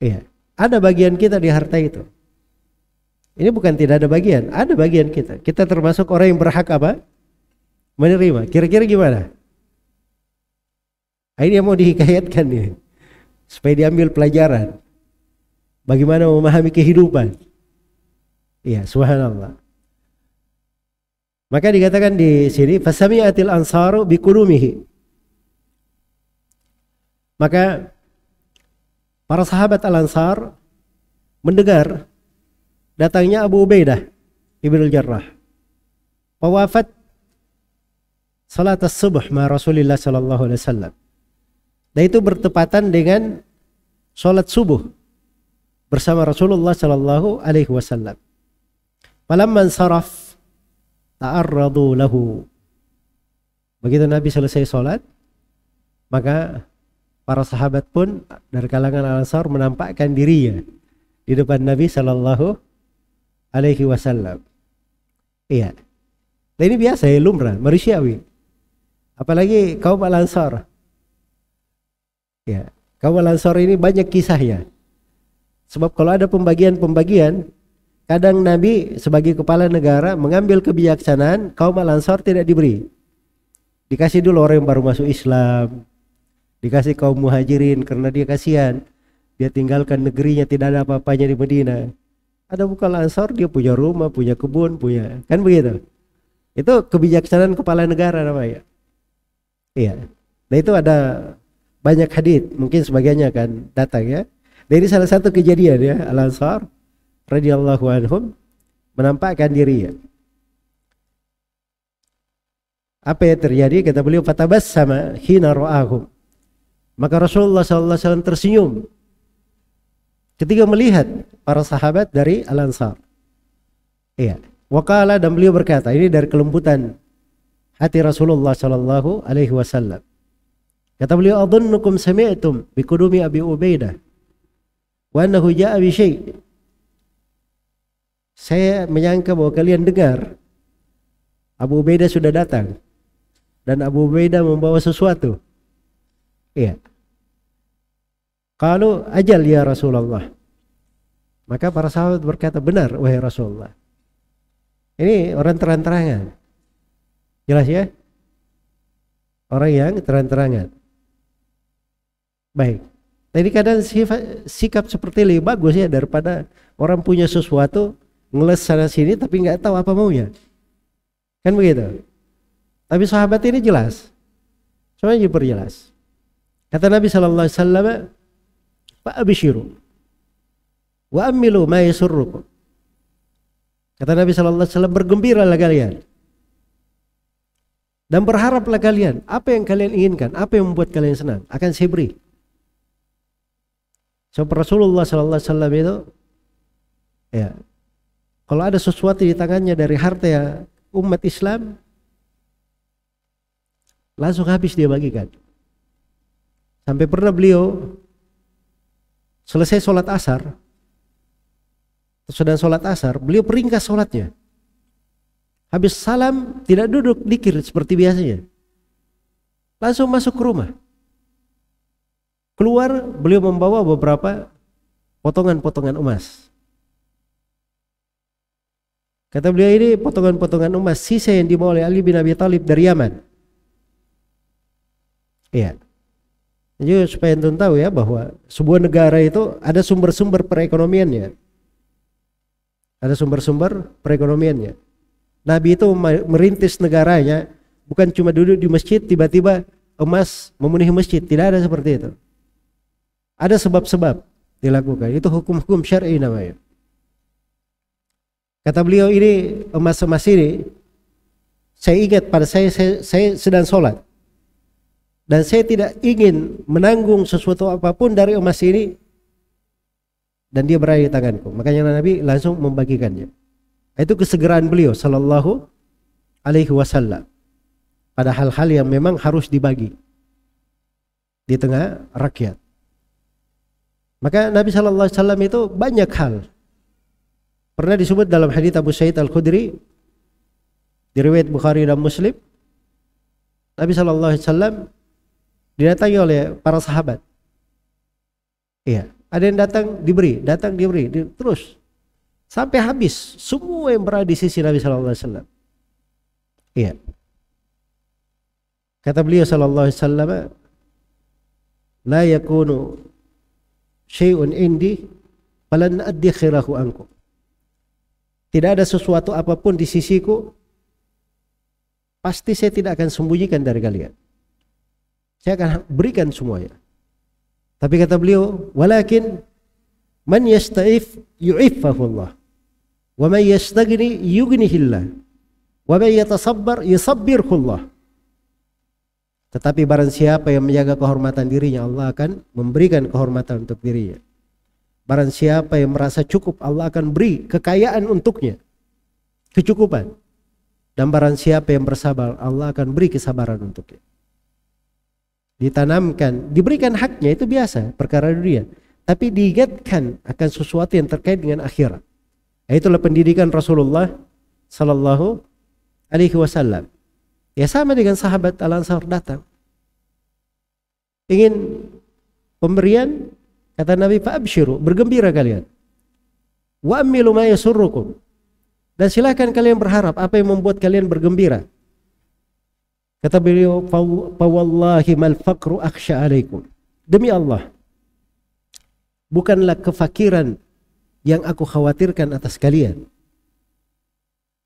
Iya. Ada bagian kita di harta itu. Ini bukan tidak ada bagian, ada bagian kita. Kita termasuk orang yang berhak apa? Menerima. Kira-kira gimana? Ini yang mau dihikayatkan nih, supaya diambil pelajaran. Bagaimana memahami kehidupan. Iya, subhanallah. Maka dikatakan di sini fasami'atil ansaru biqudumihi. Maka para sahabat Al-Ansar mendengar datangnya Abu Ubaidah Ibnu Jarrah. Wafat salat as-subuh ma Rasulullah sallallahu alaihi wasallam. Dan itu bertepatan dengan salat subuh bersama Rasulullah sallallahu alaihi wasallam. Falamman saraf ta'arradu lahu. Begitu Nabi selesai salat, maka para sahabat pun dari kalangan Al-Ansar menampakkan dirinya di depan Nabi sallallahu alaihi wasallam. Iya. Dan ini biasa ya, lumrah, manusiawi. Apalagi kaum Al-Ansar. Ya, kaum Al-Ansar ini banyak kisahnya. Sebab kalau ada pembagian, kadang Nabi sebagai kepala negara mengambil kebijaksanaan, kaum Al-Ansar tidak diberi. Dikasih dulu orang yang baru masuk Islam, dikasih kaum muhajirin karena dia kasihan. Dia tinggalkan negerinya, tidak ada apa-apanya di Madinah. Ada bukan Al-Ansar, dia punya rumah, punya kebun, punya, kan begitu. Itu kebijaksanaan kepala negara namanya. Iya. Nah itu ada banyak hadits, mungkin sebagiannya akan datang ya. Dan ini salah satu kejadian ya, Al-Ansar radhiyallahu anhum menampakkan diri ya. Apa yang terjadi? Kata beliau, fatabassama hina ra'ahum. Maka Rasulullah sallallahu alaihi wasallam tersenyum ketika melihat para sahabat dari Al-Ansar. Iya. Waqala, dan beliau berkata, ini dari kelembutan hati Rasulullah sallallahu alaihi wasallam. Kata beliau, adunnukum sami'tum biqudumi Abi Ubaidah wa annahu ja'a bi syai'. Saya menyangka bahwa kalian dengar Abu Ubaidah sudah datang dan Abu Ubaidah membawa sesuatu. Iya. Kalau ajal ya Rasulullah. Maka para sahabat berkata, benar wahai Rasulullah. Ini orang terang-terangan. Jelas ya? Orang yang terang-terangan. Baik. Jadi kadang sikap seperti lebih bagus ya daripada orang punya sesuatu ngeles sana sini tapi nggak tahu apa maunya. Kan begitu. Tapi sahabat ini jelas. Semuanya diperjelas. Kata Nabi sallallahu alaihi wasallam, "Fa'abshiru wa amilu ma yasurrukum." Kata Nabi sallallahu alaihi wasallam, bergembiralah kalian dan berharaplah kalian, apa yang kalian inginkan, apa yang membuat kalian senang, akan saya beri. So Rasulullah sallallahu alaihi wasallam itu ya, kalau ada sesuatu di tangannya dari harta ya umat Islam, langsung habis dia bagikan. Sampai pernah beliau selesai sholat asar, sedang sholat asar, beliau peringkas sholatnya. Habis salam tidak duduk dikir seperti biasanya, langsung masuk ke rumah. Keluar beliau membawa beberapa potongan-potongan emas. Kata beliau, ini potongan-potongan emas sisa yang dibawa oleh Ali bin Abi Thalib dari Yaman. Iya. Jadi supaya anda tahu ya bahwa sebuah negara itu ada sumber-sumber perekonomiannya. Ada sumber-sumber perekonomiannya. Nabi itu merintis negaranya bukan cuma duduk di masjid tiba-tiba emas memenuhi masjid, tidak ada seperti itu. Ada sebab-sebab dilakukan. Itu hukum-hukum syar'i namanya. Kata beliau, ini emas-emas ini saya ingat pada saya sedang sholat dan saya tidak ingin menanggung sesuatu apapun dari emas ini dan dia berada di tanganku. Makanya Nabi langsung membagikannya. Itu kesegeraan beliau sallallahu alaihi wasallam pada hal-hal yang memang harus dibagi di tengah rakyat. Maka Nabi sallallahu alaihi wasallam itu banyak hal Pernah disebut dalam hadits Abu Sa'id Al-Khudri di riwayat Bukhari dan Muslim, Nabi SAW didatangi oleh para sahabat. Iya, ada yang datang diberi, terus sampai habis semua yang berada di sisi Nabi SAW. Iya. Kata beliau SAW, la yakunu syai'un indi falan addikhirahu ankum. Tidak ada sesuatu apapun di sisiku, pasti saya tidak akan sembunyikan dari kalian. Saya akan berikan semuanya. Tapi kata beliau, walakin man yasta'if yu'iffahu Allah, wa man yastaghni yughnihillah, wa man yatasabbar yusabbirhu Allah. Tetapi barang siapa yang menjaga kehormatan dirinya, Allah akan memberikan kehormatan untuk dirinya. Barang siapa yang merasa cukup, Allah akan beri kekayaan untuknya, kecukupan. Dan barang siapa yang bersabar, Allah akan beri kesabaran untuknya. Ditanamkan, diberikan haknya, itu biasa, perkara dunia. Tapi diingatkan akan sesuatu yang terkait dengan akhirat. Itulah pendidikan Rasulullah Sallallahu Alaihi Wasallam. Ya sama dengan sahabat Al-Ansar datang, ingin pemberian, kata Nabi, fa'abshiru, bergembira kalian. Wa amilu ma yasurrukum, dan silakan kalian berharap apa yang membuat kalian bergembira. Kata beliau, fa wallahi mal faqru akhsha alaikum. Demi Allah, bukanlah kefakiran yang aku khawatirkan atas kalian.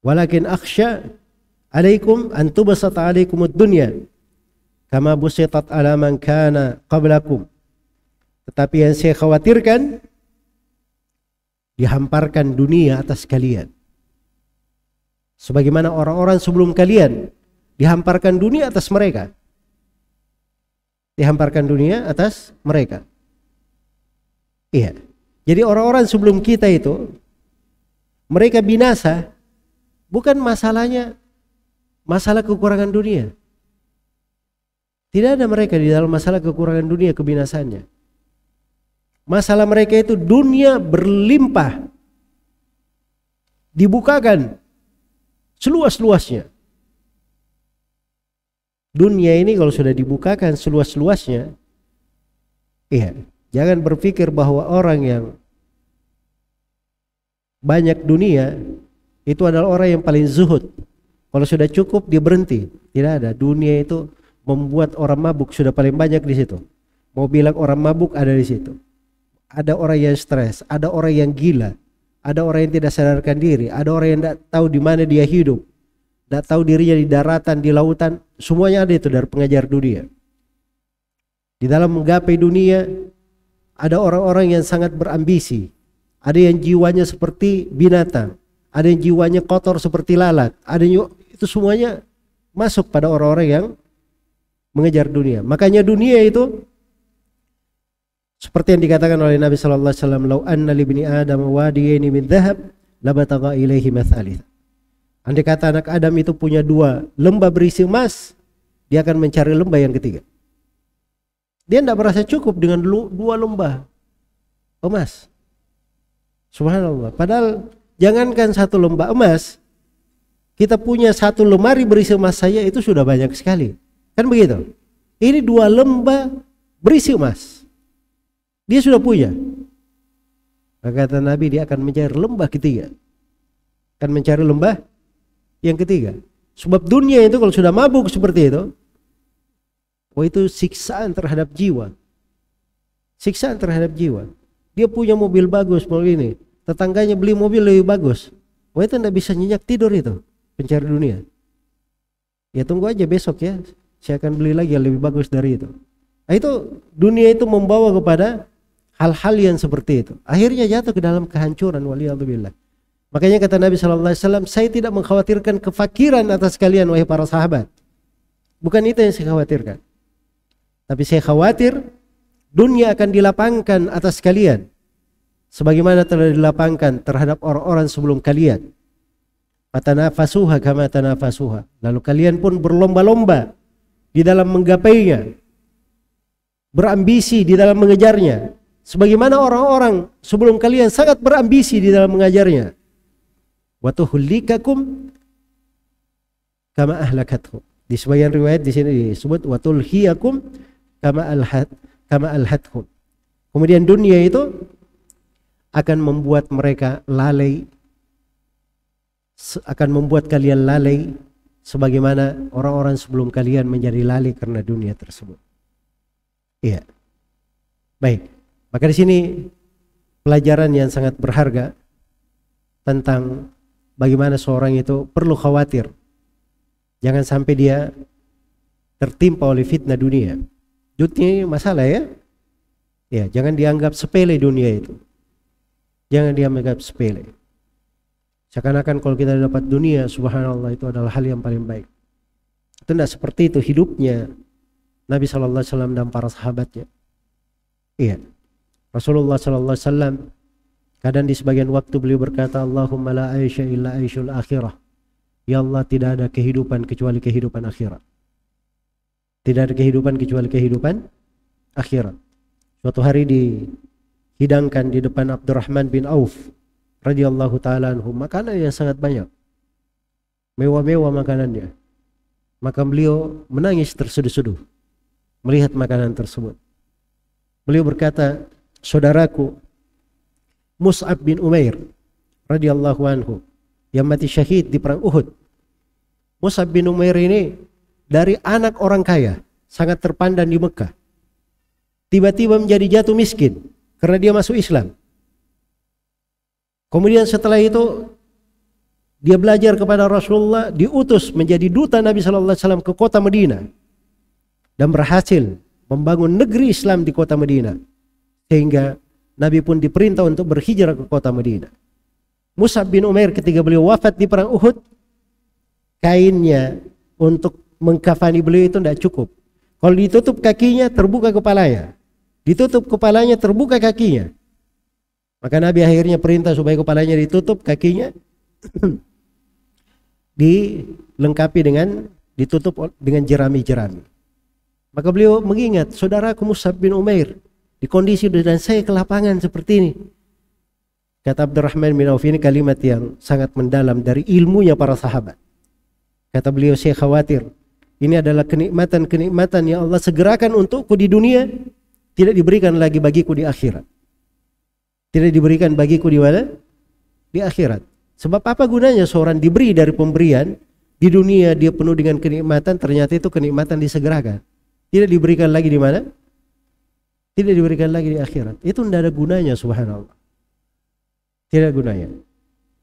Walakin akhsha alaikum an tubsata alaikumud dunya kama busitat ala man kana qablakum. Tetapi yang saya khawatirkan, dihamparkan dunia atas kalian. Sebagaimana orang-orang sebelum kalian dihamparkan dunia atas mereka. Dihamparkan dunia atas mereka. Iya. Jadi orang-orang sebelum kita itu, mereka binasa bukan masalahnya masalah kekurangan dunia. Tidak ada mereka di dalam masalah kekurangan dunia kebinasannya. Masalah mereka itu dunia berlimpah, dibukakan seluas-luasnya. Dunia ini kalau sudah dibukakan seluas-luasnya, iya, jangan berpikir bahwa orang yang banyak dunia itu adalah orang yang paling zuhud. Kalau sudah cukup dia berhenti. Tidak ada. Dunia itu membuat orang mabuk sudah paling banyak di situ. Mau bilang orang mabuk ada di situ. Ada orang yang stres, ada orang yang gila, ada orang yang tidak sadarkan diri, ada orang yang tidak tahu di mana dia hidup, tidak tahu dirinya di daratan, di lautan, semuanya ada itu dari pengejar dunia. Di dalam menggapai dunia ada orang-orang yang sangat berambisi, ada yang jiwanya seperti binatang, ada yang jiwanya kotor seperti lalat, ada yang itu semuanya masuk pada orang-orang yang mengejar dunia. Makanya dunia itu seperti yang dikatakan oleh Nabi sallallahu alaihi wasallam, "Lau anna li ibni Adam wadiyaini min dhahab, labataga ilaihi mathalith." Andai kata anak Adam itu punya dua lembah berisi emas, dia akan mencari lembah yang ketiga. Dia tidak merasa cukup dengan dua lembah emas. Subhanallah. Padahal jangankan satu lembah emas, kita punya satu lemari berisi emas saja itu sudah banyak sekali. Kan begitu? Ini dua lembah berisi emas. Dia sudah punya. Maka kata Nabi, dia akan mencari lembah ketiga. Akan mencari lembah yang ketiga. Sebab dunia itu kalau sudah mabuk seperti itu, itu siksaan terhadap jiwa. Siksaan terhadap jiwa. Dia punya mobil bagus, mobil ini. Tetangganya beli mobil lebih bagus. Itu tidak bisa nyenyak tidur itu. Pencari dunia. Ya tunggu aja besok ya. Saya akan beli lagi yang lebih bagus dari itu. Nah, itu dunia itu membawa kepada hal-hal yang seperti itu. Akhirnya jatuh ke dalam kehancuran, waliyadzubillah. Makanya kata Nabi SAW, saya tidak mengkhawatirkan kefakiran atas kalian wahai para sahabat. Bukan itu yang saya khawatirkan. Tapi saya khawatir dunia akan dilapangkan atas kalian. Sebagaimana telah dilapangkan terhadap orang-orang sebelum kalian. Fatanafasuha kama tanafasuha. Lalu kalian pun berlomba-lomba di dalam menggapainya. Berambisi di dalam mengejarnya. Sebagaimana orang-orang sebelum kalian sangat berambisi di dalam mengajarnya. wa tuhlikakum kama ahlakathu. Di sebagian riwayat di sini disebut wa tulhiyakum kama alhatkum. Kemudian dunia itu akan membuat mereka lalai, akan membuat kalian lalai sebagaimana orang-orang sebelum kalian menjadi lalai karena dunia tersebut. Iya. Baik. Maka di sini pelajaran yang sangat berharga tentang bagaimana seorang itu perlu khawatir. Jangan sampai dia tertimpa oleh fitnah dunia. Dunia ini masalah ya. Ya, jangan dianggap sepele dunia itu. Jangan dianggap sepele. Seakan-akan kalau kita dapat dunia, subhanallah, itu adalah hal yang paling baik. Itu tidak seperti itu hidupnya Nabi SAW dan para sahabatnya. Iya. Rasulullah SAW kadang di sebagian waktu beliau berkata, Allahumma la aisha illa aishul akhirah. Ya Allah, tidak ada kehidupan kecuali kehidupan akhirat. Tidak ada kehidupan kecuali kehidupan akhirat. Suatu hari dihidangkan di depan Abdurrahman bin Auf radhiyallahu ta'ala anhu makanan yang sangat banyak, mewah-mewah makanannya. Maka beliau menangis terseduh-seduh melihat makanan tersebut. Beliau berkata, saudaraku Mus'ab bin Umair radhiyallahu anhu yang mati syahid di perang Uhud. Mus'ab bin Umair ini dari anak orang kaya, sangat terpandang di Mekah, tiba-tiba menjadi jatuh miskin karena dia masuk Islam. Kemudian setelah itu dia belajar kepada Rasulullah, diutus menjadi duta Nabi SAW ke kota Madinah dan berhasil membangun negeri Islam di kota Madinah, sehingga Nabi pun diperintah untuk berhijrah ke kota Madinah. Mus'ab bin Umair ketika beliau wafat di perang Uhud, kainnya untuk mengkafani beliau itu tidak cukup. Kalau ditutup kakinya, terbuka kepalanya. Ditutup kepalanya, terbuka kakinya. Maka Nabi akhirnya perintah supaya kepalanya ditutup, kakinya dilengkapi dengan, ditutup dengan jerami-jerami. Maka beliau mengingat, saudaraku Mus'ab bin Umair di kondisi dan saya ke lapangan seperti ini. Kata Abdurrahman bin Auf, ini kalimat yang sangat mendalam dari ilmunya para sahabat. Kata beliau, saya khawatir ini adalah kenikmatan-kenikmatan yang Allah segerakan untukku di dunia, tidak diberikan lagi bagiku di akhirat. Tidak diberikan bagiku di mana? Di akhirat. Sebab apa gunanya seorang diberi dari pemberian, di dunia dia penuh dengan kenikmatan, ternyata itu kenikmatan disegerakan. Tidak diberikan lagi di mana? Tidak diberikan lagi di akhirat. Itu tidak ada gunanya, subhanallah. Tidak ada gunanya.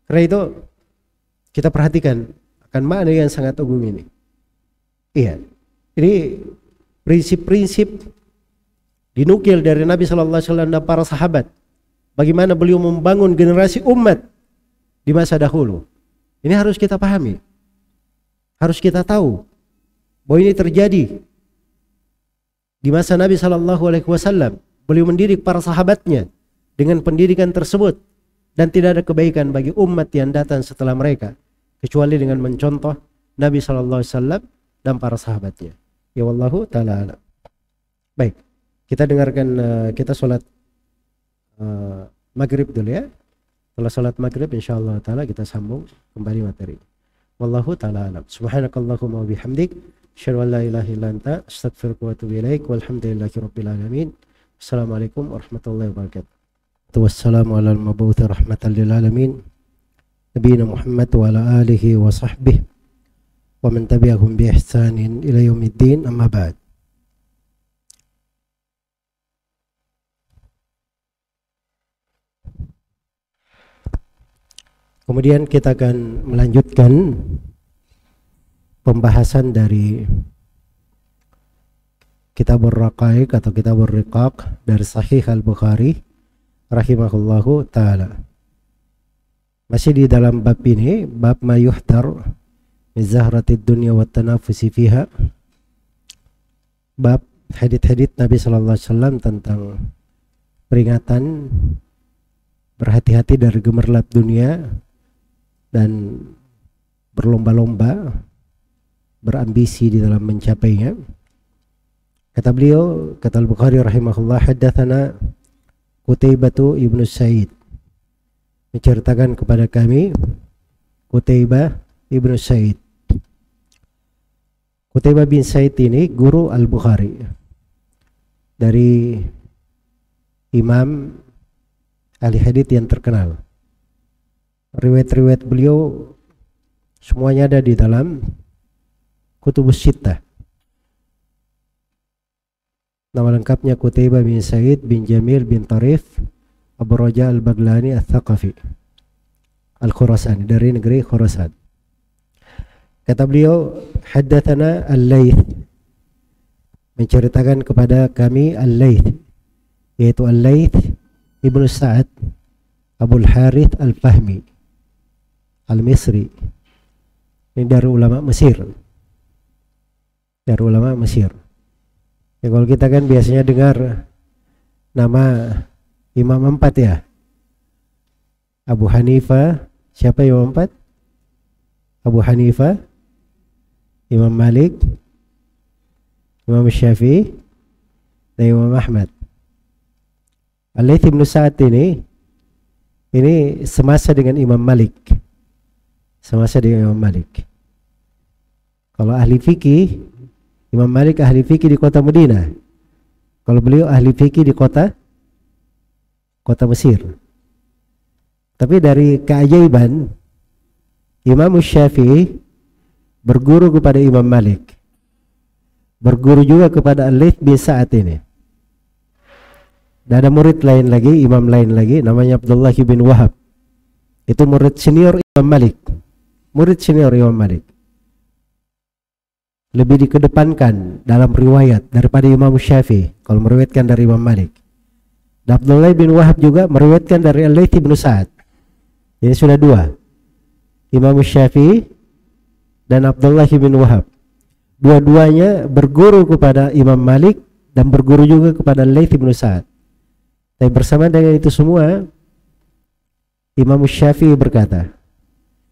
Karena itu kita perhatikan akan makna yang sangat agung ini. Iya. Ini prinsip-prinsip dinukil dari Nabi SAW dan para sahabat. Bagaimana beliau membangun generasi umat di masa dahulu. Ini harus kita pahami. Harus kita tahu bahwa ini terjadi di masa Nabi SAW. Beliau mendidik para sahabatnya dengan pendidikan tersebut, dan tidak ada kebaikan bagi umat yang datang setelah mereka kecuali dengan mencontoh Nabi SAW dan para sahabatnya. Ya wallahu ta'ala. Baik, kita dengarkan, kita sholat maghrib dulu ya. Setelah sholat maghrib insyaallah ta'ala kita sambung kembali materi. Wallahu ta'ala alam. Subhanakallahumma wa bihamdik, asyhadu an la ilaha illa anta, astaghfiruka wa atubu ilaik, walhamdulillahi rabbil alamin. Assalamualaikum warahmatullahi wabarakatuh. Wassalamu ala al-mabuthi rahmatan lil alamin, nabiyina Muhammad wa ala alihi wa sahbihi wa man tabi'ahum bi ihsanin ila yaumiddin, amma ba'd. Kemudian kita akan melanjutkan pembahasan dari Kitabur Raqaiq atau Kitabur Riqaq dari Sahih Al-Bukhari rahimahullahu ta'ala. Masih di dalam bab ini, bab ma yuhdar min zahratid dunya wa tanafusi fiha. Bab hadits-hadits Nabi sallallahu alaihi wasallam tentang peringatan berhati-hati dari gemerlap dunia dan berlomba-lomba, berambisi di dalam mencapainya. Kata beliau, kata Al-Bukhari rahimahullah, haddatsana Qutaibah ibnu Sa'id, menceritakan kepada kami Qutaibah ibnu Sa'id. Qutaibah bin Sa'id ini guru Al-Bukhari, dari imam ahli hadits yang terkenal. Riwayat-riwayat beliau semuanya ada di dalam Kutubus Sittah. Nama lengkapnya Qutaibah bin Sa'id bin Jamil bin Tarif Abu Raja Al-Baglani Al-Thaqafi Al-Khurasani, dari negeri Khurasan. Kata beliau, haddatsana Al-Laits, menceritakan kepada kami Al-Laits, yaitu Al-Laits ibnu Sa'ad Abul Harith Al-Fahmi Al-Misri. Ini dari ulama Mesir. Dari ulama Mesir. Ya, kalau kita kan biasanya dengar nama Imam 4 ya. Abu Hanifah, siapa Imam 4? Abu Hanifah, Imam Malik, Imam Syafi'i, dan Imam Ahmad. Al-Laits bin Sa'ad ini semasa dengan Imam Malik. Semasa dengan Imam Malik. Kalau ahli fikih, Imam Malik ahli fikih di kota Madinah. Kalau beliau ahli fikih di kota Mesir. Tapi dari keajaiban, Imam Syafi'i berguru kepada Imam Malik, berguru juga kepada Al-Laits bin Sa'ad ini. Dan ada murid lain lagi, imam lain lagi, namanya Abdullah bin Wahab. Itu murid senior Imam Malik. Murid senior Imam Malik. Lebih dikedepankan dalam riwayat daripada Imam Syafi'i kalau meriwayatkan dari Imam Malik. Dan Abdullah bin Wahab juga meriwayatkan dari Al-Laits bin Sa'ad. Ini sudah dua, Imam Syafi'i dan Abdullah bin Wahab. Dua-duanya berguru kepada Imam Malik dan berguru juga kepada Al-Laits bin Sa'ad. Tapi bersama dengan itu semua, Imam Syafi'i berkata,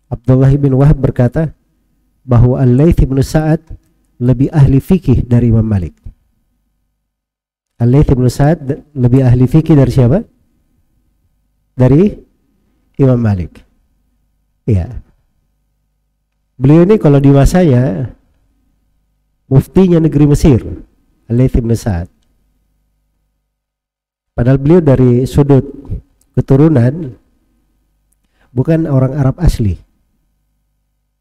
Abdullah bin Wahab berkata bahwa Al-Laits bin Sa'ad lebih ahli fikih dari Imam Malik. Al-Laits bin Sa'ad lebih ahli fikih dari siapa? Dari Imam Malik. Ya. Beliau ini kalau di masanya muftinya negeri Mesir, Al-Laits bin Sa'ad. Padahal beliau dari sudut keturunan bukan orang Arab asli.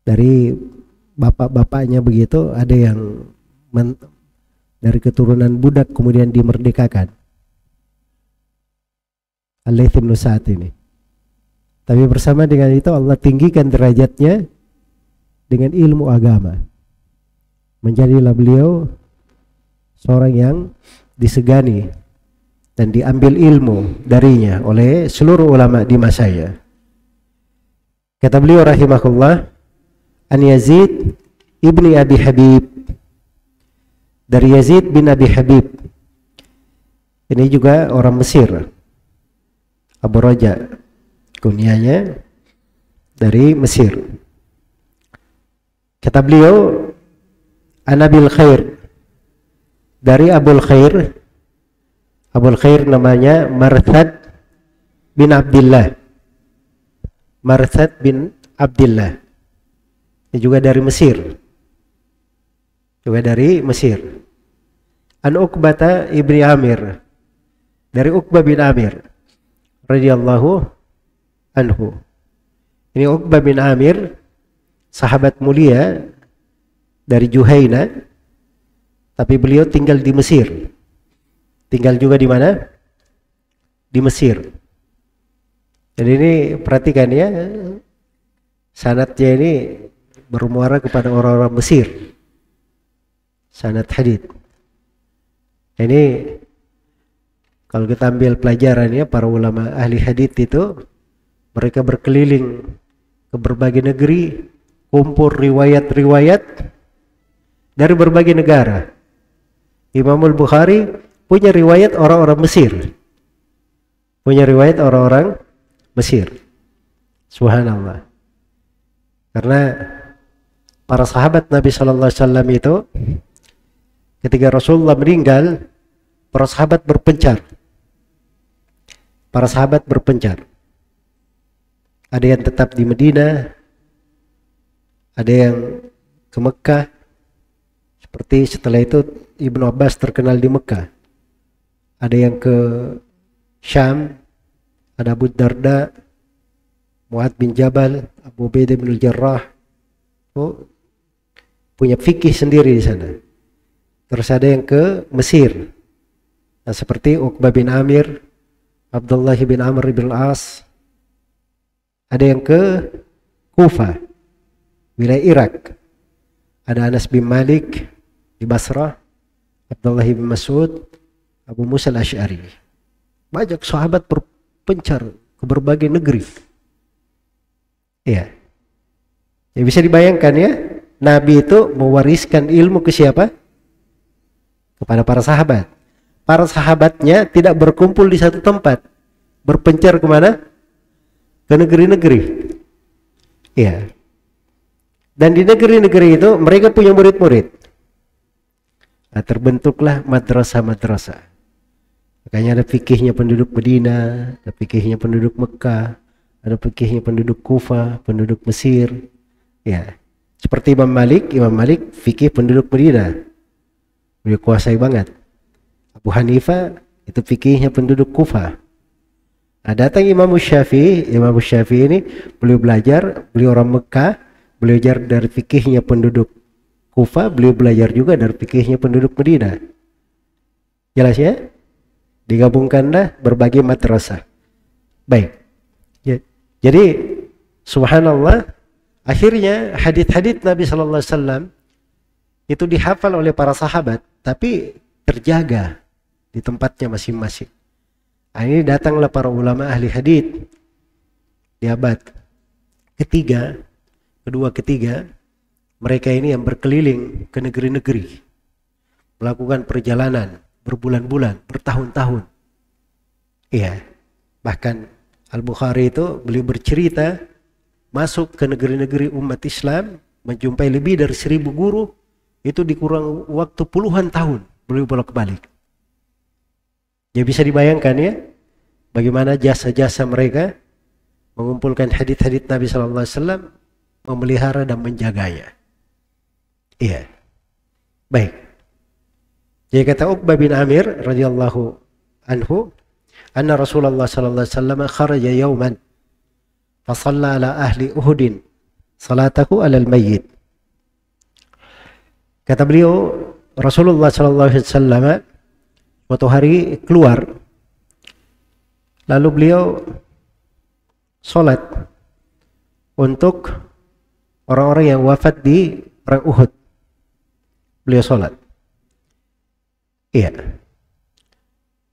Dari bapak-bapaknya begitu, ada yang dari keturunan budak kemudian dimerdekakan. Al-Laits bin Sa'ad ini. Tapi bersama dengan itu Allah tinggikan derajatnya dengan ilmu agama. Menjadilah beliau seorang yang disegani dan diambil ilmu darinya oleh seluruh ulama di masanya. Kata beliau rahimahullah, an Yazid ibni Abi Habib, dari Yazid bin Abi Habib. Ini juga orang Mesir, Abu Raja kunyanya, dari Mesir. Kata beliau, an Abil Khair, dari Abul Khair. Abul Khair namanya Marthad bin Abdullah. Marthad bin Abdullah. Ini juga dari Mesir. Juga dari Mesir. An Uqbata ibni Amir, dari Uqbah bin Amir radhiyallahu anhu. Ini Uqbah bin Amir, sahabat mulia dari Juhaina, tapi beliau tinggal di Mesir. Tinggal juga di mana? Di Mesir. Jadi ini perhatikan ya, sanadnya ini bermuara kepada orang-orang Mesir. Sanad hadits. Ini kalau kita ambil pelajarannya, para ulama ahli hadits itu mereka berkeliling ke berbagai negeri, kumpul riwayat-riwayat dari berbagai negara. Imam Al-Bukhari punya riwayat orang-orang Mesir. Punya riwayat orang-orang Mesir. Subhanallah. Karena para sahabat Nabi sallallahu alaihi wasallam itu ketika Rasulullah meninggal, para sahabat berpencar. Para sahabat berpencar. Ada yang tetap di Madinah, ada yang ke Mekah, seperti setelah itu Ibnu Abbas terkenal di Mekah. Ada yang ke Syam, ada Abu Darda, Mu'adz bin Jabal, Abu Ubaidah bin Jarrah, punya fikih sendiri di sana. Terus ada yang ke Mesir, nah, seperti Uqbah bin Amir, Abdullah bin Amr bin Al-As. Ada yang ke Kufah, wilayah Irak. Ada Anas bin Malik di Basrah, Abdullah bin Mas'ud, Abu Musa al-Asy'ari. Banyak sahabat berpencar ke berbagai negeri. Ya. Ya bisa dibayangkan ya, Nabi itu mewariskan ilmu ke siapa? Kepada para sahabat. Para sahabatnya tidak berkumpul di satu tempat, berpencar kemana? Ke negeri-negeri. Ya. Dan di negeri-negeri itu mereka punya murid-murid. Nah, terbentuklah madrasah-madrasah. Makanya ada fikihnya penduduk Madinah, ada fikihnya penduduk Mekah, ada fikihnya penduduk Kufah, penduduk Mesir. Ya. Seperti Imam Malik fikih penduduk Madinah. Beliau kuasai banget. Abu Hanifah itu fikihnya penduduk Kufah. Nah, datang Imam Syafi'i ini beliau belajar, beliau orang Mekah, belajar dari fikihnya penduduk Kufah, beliau belajar juga dari fikihnya penduduk Madinah. Jelas ya? Digabungkanlah berbagai madrasah. Baik. Ya. Jadi subhanallah, akhirnya hadits-hadits Nabi sallallahu alaihi wasallam itu dihafal oleh para sahabat, tapi terjaga di tempatnya masing-masing. Nah, ini datanglah para ulama ahli hadits di abad kedua ketiga, mereka ini yang berkeliling ke negeri-negeri, melakukan perjalanan berbulan-bulan, bertahun-tahun. Iya, bahkan Al-Bukhari itu beliau bercerita masuk ke negeri-negeri umat Islam, menjumpai lebih dari 1000 guru, itu dikurang waktu puluhan tahun beliau bolak-balik. Ya bisa dibayangkan ya, bagaimana jasa-jasa mereka mengumpulkan hadits-hadits Nabi sallallahu alaihi wasallam, memelihara dan menjaganya. Iya. Baik. Jadi kata Uqbah bin Amir radhiyallahu anhu, anna Rasulullah sallallahu alaihi wasallam kharaja yawman fa shalla ala ahli Uhud salatahu ala al-mayyit. Kata beliau, Rasulullah sallallahu alaihi wasallam suatu hari keluar, lalu beliau sholat untuk orang-orang yang wafat di perang Uhud. Beliau sholat. Iya.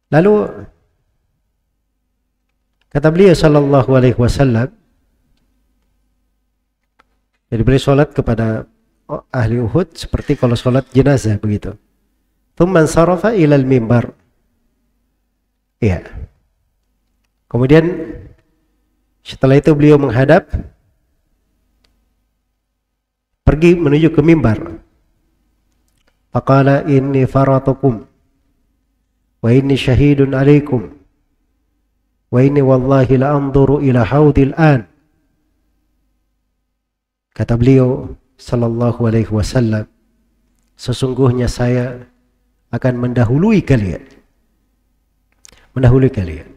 Lalu kata beliau sallallahu alaihi wasallam, jadi beliau sholat kepada ahli Uhud seperti kalau sholat jenazah begitu. Tsumman sarafa ilal mimbar. Iya. Kemudian setelah itu beliau menghadap, pergi menuju ke mimbar. Faqala inni faratukum wa inni syahidun alaikum wa inni wallahi la anzuru ila haudil an. Kata beliau sallallahu alaihi wasallam, sesungguhnya saya akan mendahului kalian. Mendahului kalian.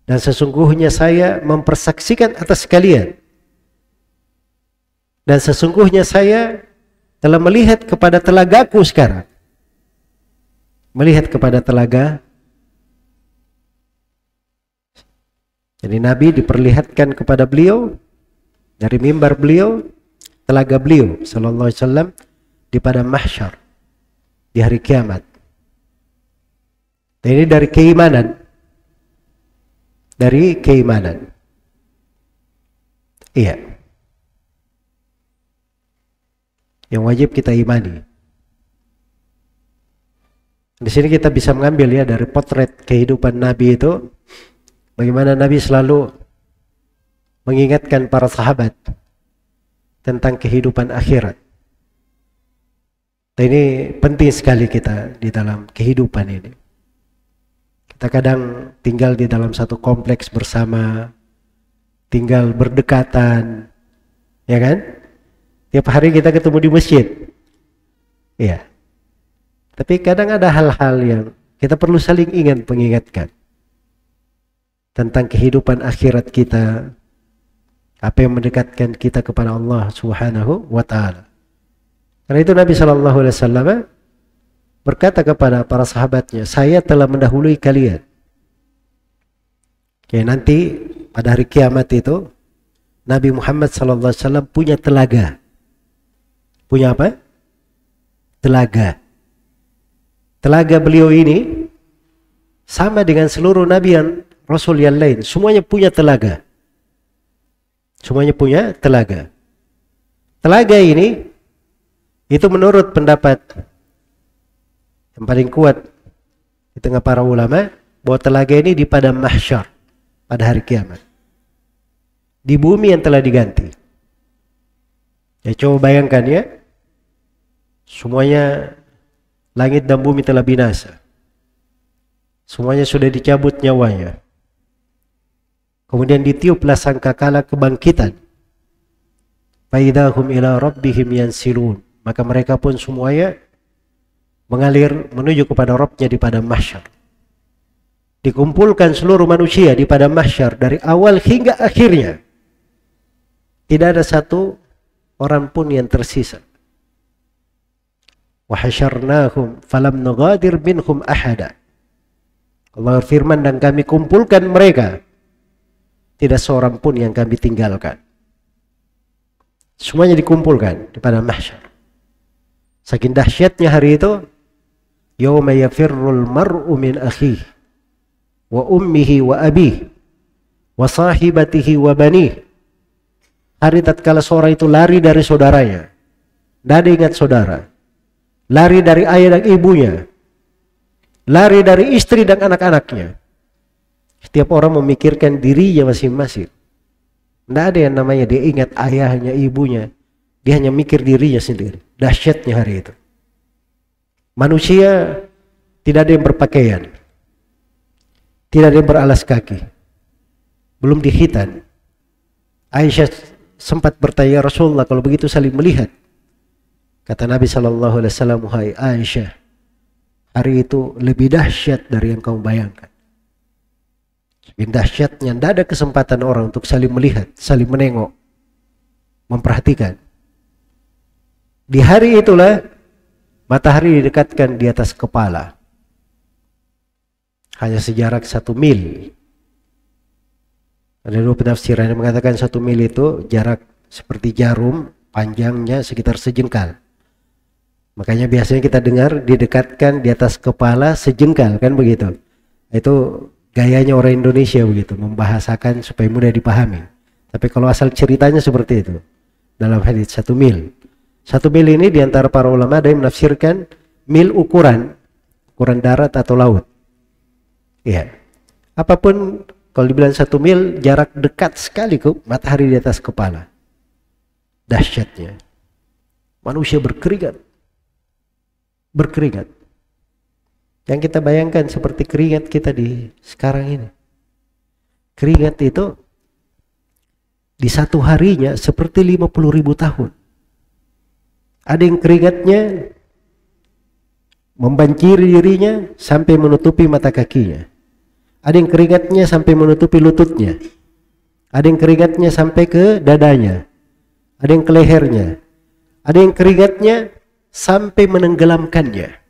Dan sesungguhnya saya mempersaksikan atas kalian. Dan sesungguhnya saya telah melihat kepada telagaku sekarang. Melihat kepada telaga. Jadi Nabi diperlihatkan kepada beliau dari mimbar beliau, telaga beliau sallallahu alaihi wasallam di padang mahsyar, di hari kiamat. Dan ini dari keimanan. Dari keimanan. Iya. Yang wajib kita imani. Di sini kita bisa mengambil ya dari potret kehidupan Nabi itu, bagaimana Nabi selalu mengingatkan para sahabat tentang kehidupan akhirat. Dan ini penting sekali kita di dalam kehidupan ini. Kita kadang tinggal di dalam satu kompleks bersama, tinggal berdekatan, ya kan? Tiap hari kita ketemu di masjid. Iya. Tapi kadang ada hal-hal yang kita perlu saling mengingatkan tentang kehidupan akhirat kita, apa yang mendekatkan kita kepada Allah Subhanahu wa taala. Karena itu Nabi sallallahu alaihi wasallam berkata kepada para sahabatnya, "Saya telah mendahului kalian." Oke, nanti pada hari kiamat itu Nabi Muhammad sallallahu alaihi wasallam punya telaga. Punya apa? Telaga. Telaga beliau ini sama dengan seluruh nabi dan rasul yang lain. Semuanya punya telaga. Semuanya punya telaga. Telaga ini itu menurut pendapat yang paling kuat di tengah para ulama, bahwa telaga ini di padang mahsyar pada hari kiamat. Di bumi yang telah diganti. Ya coba bayangkan ya, semuanya langit dan bumi telah binasa. Semuanya sudah dicabut nyawanya. Kemudian ditiuplah sangkakala kebangkitan. Faidahum ila rabbihim yansilun. Maka mereka pun semuanya mengalir menuju kepada Rabbnya di padang mahsyar. Dikumpulkan seluruh manusia di padang mahsyar dari awal hingga akhirnya. Tidak ada satu orang pun yang tersisa. Wa hasyarnahum falam nughadir minhum ahada. Allah berfirman, dan kami kumpulkan mereka, tidak seorang pun yang kami tinggalkan. Semuanya dikumpulkan di padang mahsyar. Saking dahsyatnya hari itu, yauma yafirrul mar'u min akhihi wa ummihi wa abihi wa sahibatihi wa banihi. Hari tatkala seorang itu lari dari saudaranya, tidak ada ingat saudara, lari dari ayah dan ibunya, lari dari istri dan anak-anaknya. Setiap orang memikirkan dirinya masing-masing. Tidak ada yang namanya dia ingat ayahnya, ibunya. Dia hanya mikir dirinya sendiri. Dahsyatnya hari itu. Manusia tidak ada yang berpakaian, tidak ada yang beralas kaki, belum dihitan. Aisyah sempat bertanya, Rasulullah, kalau begitu saling melihat. Kata Nabi sallallahu alaihi wasallam, "Hai Aisyah, hari itu lebih dahsyat dari yang kamu bayangkan." Saking dahsyatnya, tidak ada kesempatan orang untuk saling melihat, saling menengok, memperhatikan. Di hari itulah matahari didekatkan di atas kepala, hanya sejarak 1 mil. Ada dua penafsiran yang mengatakan 1 mil itu jarak seperti jarum, panjangnya sekitar sejengkal. Makanya biasanya kita dengar didekatkan di atas kepala sejengkal, kan begitu. Itu gayanya orang Indonesia begitu, membahasakan supaya mudah dipahami. Tapi kalau asal ceritanya seperti itu. Dalam hadis 1 mil. 1 mil ini diantara para ulama ada yang menafsirkan mil ukuran darat atau laut. Iya. Apapun, kalau dibilang 1 mil, jarak dekat sekali ke matahari di atas kepala. Dahsyatnya. Manusia berkeringat. Berkeringat. Yang kita bayangkan seperti keringat kita di sekarang ini. Keringat itu di satu harinya seperti 50.000 tahun. Ada yang keringatnya membanjiri dirinya sampai menutupi mata kakinya. Ada yang keringatnya sampai menutupi lututnya. Ada yang keringatnya sampai ke dadanya. Ada yang ke lehernya. Ada yang keringatnya sampai menenggelamkannya.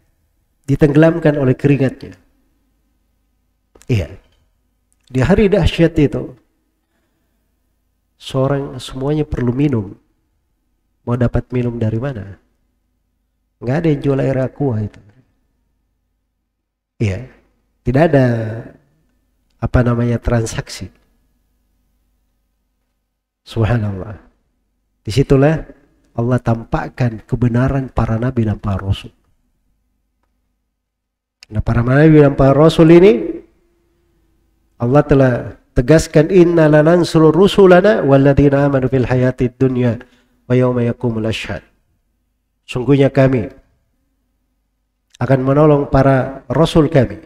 Ditenggelamkan oleh keringatnya. Iya. Di hari dahsyat itu, semuanya perlu minum. Mau dapat minum dari mana? Nggak ada yang jual air aqua itu. Iya. Tidak ada transaksi. Subhanallah. Disitulah Allah tampakkan kebenaran para nabi dan para rasul. Nah, para nabi dan para rasul ini Allah telah tegaskan, inna lanansuru rusulana walladzina amanu fil hayatid dunya wa yauma yaqumul ashhad. Sungguhnya kami akan menolong para rasul kami,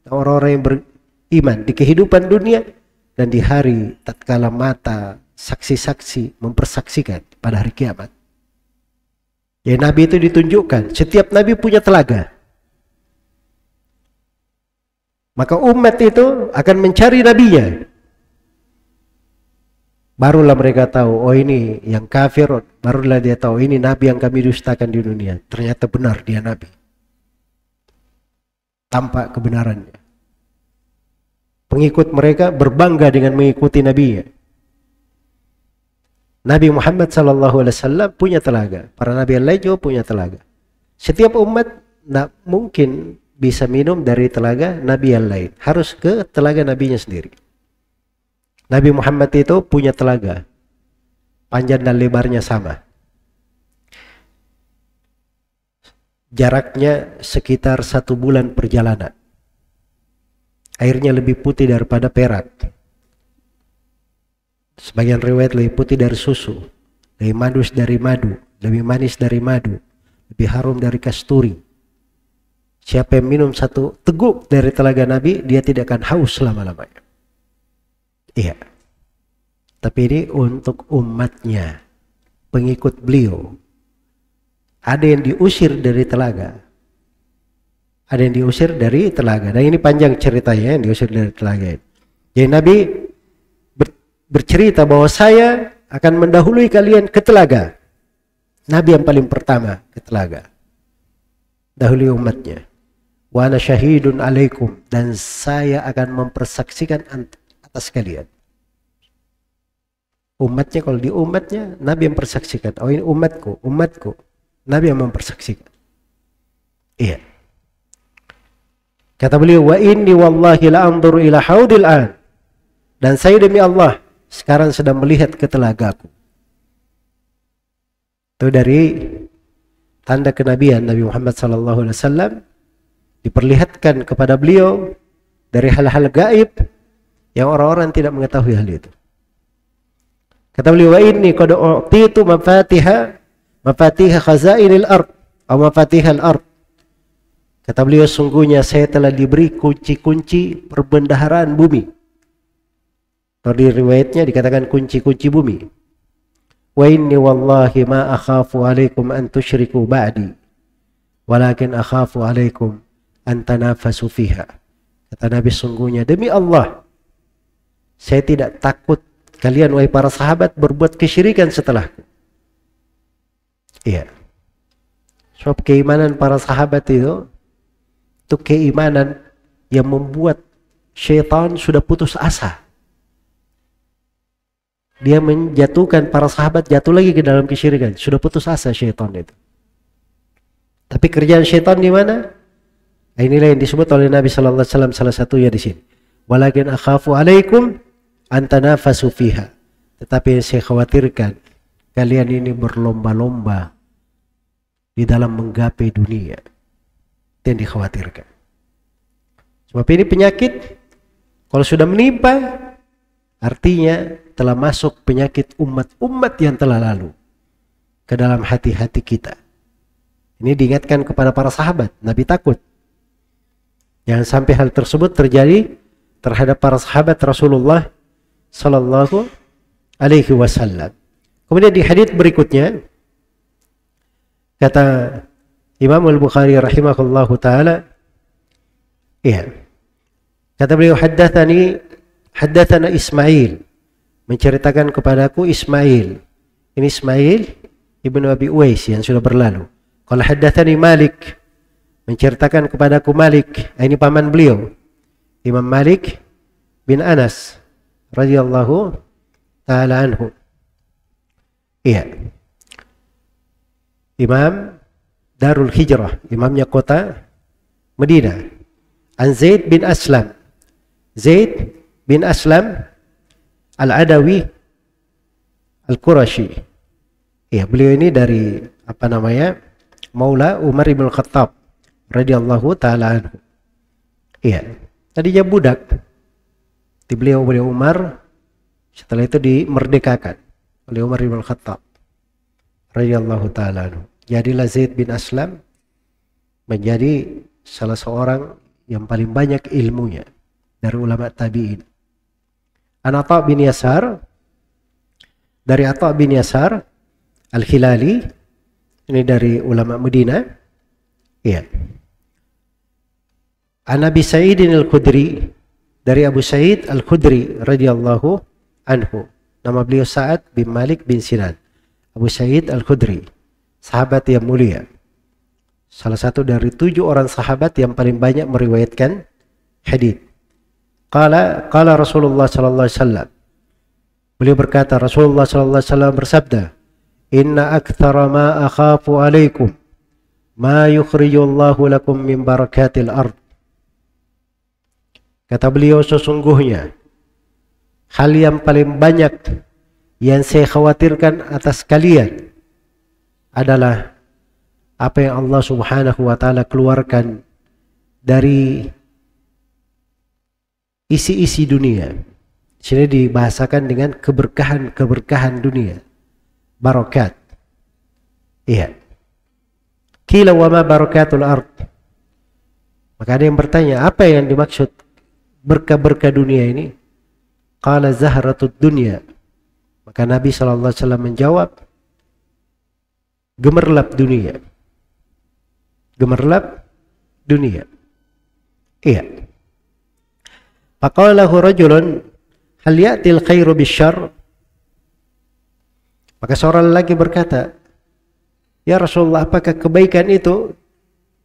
orang-orang yang beriman di kehidupan dunia dan di hari tatkala mata saksi-saksi mempersaksikan pada hari kiamat. Ya, nabi itu ditunjukkan, setiap nabi punya telaga. Maka umat itu akan mencari nabinya. Barulah mereka tahu, oh ini yang kafir, barulah dia tahu ini nabi yang kami dustakan di dunia. Ternyata benar dia nabi. Tampak kebenarannya. Pengikut mereka berbangga dengan mengikuti nabinya. Nabi Muhammad SAW punya telaga. Para nabi yang lain juga punya telaga. Setiap umat tidak mungkin bisa minum dari telaga nabi yang lain. Harus ke telaga nabinya sendiri. Nabi Muhammad itu punya telaga. Panjang dan lebarnya sama. Jaraknya sekitar 1 bulan perjalanan. Airnya lebih putih daripada perak. Sebagian riwayat lebih putih dari susu, lebih manis dari madu, lebih manis dari madu, lebih harum dari kasturi. Siapa yang minum 1 teguk dari telaga Nabi, dia tidak akan haus selama-lamanya. Iya. Tapi ini untuk umatnya, pengikut beliau. Ada yang diusir dari telaga. Ada yang diusir dari telaga. Dan ini panjang ceritanya yang diusir dari telaga. Jadi Nabi bercerita bahwa saya akan mendahului kalian ke telaga. Nabi yang paling pertama ke telaga. Dahului umatnya. Wa ana syahidun alaikum. Dan saya akan mempersaksikan atas kalian. Umatnya, kalau di umatnya, Nabi yang persaksikan. Oh ini umatku, umatku. Nabi yang mempersaksikan. Iya. Kata beliau, wa inni wallahi la anzuru ila haudil an. Dan saya demi Allah sekarang sedang melihat ke telagaku. Itu dari tanda kenabian Nabi Muhammad SAW diperlihatkan kepada beliau dari hal-hal gaib yang orang-orang tidak mengetahui hal itu. Kata beliau, wa inni qad u'titu mafatiha khazainil ard atau mafatihal ard. Kata beliau, sungguhnya saya telah diberi kunci-kunci perbendaharaan bumi. Kalau di riwayatnya dikatakan kunci-kunci bumi. Wa inni wallahi ma akhafu alaikum an tusyriku ba'di. Walakin akhafu alaikum an tanafasu fiha. Kata Nabi, sungguhnya demi Allah, saya tidak takut kalian wahai para sahabat berbuat kesyirikan setelahku. Iya. Sebab keimanan para sahabat itu keimanan yang membuat syaitan sudah putus asa. Dia menjatuhkan para sahabat jatuh lagi ke dalam kesyirikan. Sudah putus asa syaitan itu. Tapi kerjaan syaitan di mana? Nah, inilah yang disebut oleh Nabi sallallahu alaihi wasallam salah satunya di sini. Walakin akhafu alaikum an tanafasu fiha. Tetapi yang saya khawatirkan, kalian ini berlomba-lomba di dalam menggapai dunia. Itu yang dikhawatirkan. Sebab ini penyakit, kalau sudah menimpa, artinya telah masuk penyakit umat-umat yang telah lalu ke dalam hati-hati kita. Ini diingatkan kepada para sahabat. Nabi takut jangan sampai hal tersebut terjadi terhadap para sahabat Rasulullah sallallahu alaihi wasallam. Kemudian di hadits berikutnya kata Imam Al-Bukhari rahimahullahu taala, iya, kata beliau, haddatsana Ismail, menceritakan kepadaku Ismail. Ini Ismail ibnu Abi Uwais yang sudah berlalu. Qala haddatsani Malik, menceritakan kepadaku Malik. Ini paman beliau, Imam Malik bin Anas radhiyallahu taala anhu. Iya. Imam Darul Hijrah, imamnya kota Madinah. An Zaid bin Aslam. Zaid bin Aslam Al-Adawi Al-Qurashi. Ya, beliau ini dari Maula Umar ibn Khattab radhiyallahu taala anhu. Iya, tadinya budak. Di beliau Umar, setelah itu dimerdekakan oleh Umar ibn Khattab radhiyallahu taala anhu. Jadilah Zaid bin Aslam menjadi salah seorang yang paling banyak ilmunya dari ulama tabi'in. An-Atha bin Yasar, dari Atha bin Yasar Al-Hilali, Ini dari ulama Madinah. Iya. An Abi Sa'id Al-Khudri, dari Abu Sa'id Al-Khudri radhiyallahu anhu. Nama beliau Sa'ad bin Malik bin Sinan. Abu Sa'id Al-Khudri, sahabat yang mulia. Salah satu dari 7 orang sahabat yang paling banyak meriwayatkan hadis. Qala Rasulullah sallallahu alaihi wasallam. Beliau berkata, Rasulullah sallallahu alaihi wasallam bersabda, "Inna aktsara ma akhafu alaikum ma yukhrijullahu lakum min barakatil ard." Kata beliau, sesungguhnya hal yang paling banyak yang saya khawatirkan atas kalian adalah apa yang Allah Subhanahu wa taala keluarkan dari isi-isi dunia. Sini dibahasakan dengan keberkahan dunia. Barakat. Iya. Qila wa ma barakatul ard. Maka ada yang bertanya, apa yang dimaksud berkah-berkah dunia ini? Qala zahratud dunya. Maka Nabi sallallahu alaihi wasallam menjawab, gemerlap dunia. Gemerlap dunia. Iya. Faqalahu rajulun hal ya'til khairu bisyarr. Maka seorang lagi berkata, "Ya Rasulullah, apakah kebaikan itu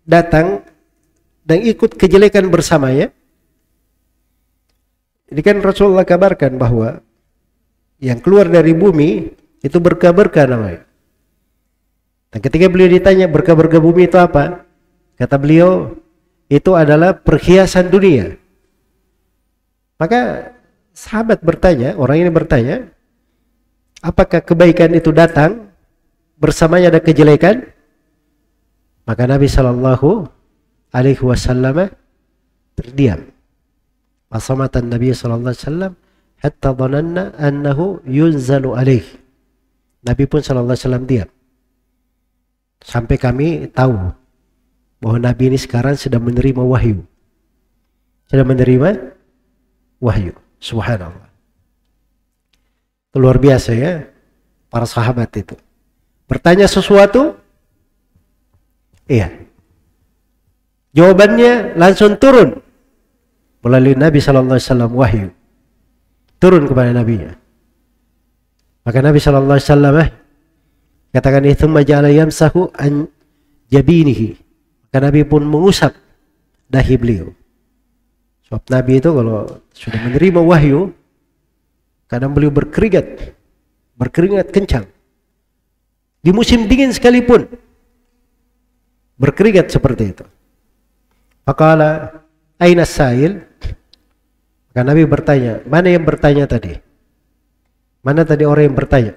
datang dan ikut kejelekan bersamanya?" Ini kan Rasulullah kabarkan bahwa yang keluar dari bumi itu berkah-berkah namanya. Dan ketika beliau ditanya berkah-berkah bumi itu apa? Kata beliau, itu adalah perhiasan dunia. Maka sahabat bertanya, orang ini bertanya, apakah kebaikan itu datang bersamanya ada kejelekan? Maka Nabi sallallahu alaihi wasallam terdiam. Asamatan Nabi sallallahu alaihi wasallam hatta dhananna annahu yunzalu alaih. Nabi pun sallallahu alaihi wasallam diam. Sampai kami tahu bahwa Nabi ini sekarang sedang menerima wahyu. Sedang menerima wahyu. Subhanallah. Luar biasa ya para sahabat itu. Bertanya sesuatu, iya. Jawabannya langsung turun melalui Nabi sallallahu alaihi wasallam, wahyu turun kepada nabinya. Maka Nabi sallallahu alaihi wasallam katakan, itu maja'ala yamsahu an jabinihi. Maka Nabi pun mengusap dahi beliau. Sebab Nabi itu kalau sudah menerima wahyu, kadang beliau berkeringat kencang. Di musim dingin sekalipun berkeringat seperti itu. Faqala aina sa'il? Maka Nabi bertanya, mana yang bertanya tadi? Mana tadi orang yang bertanya?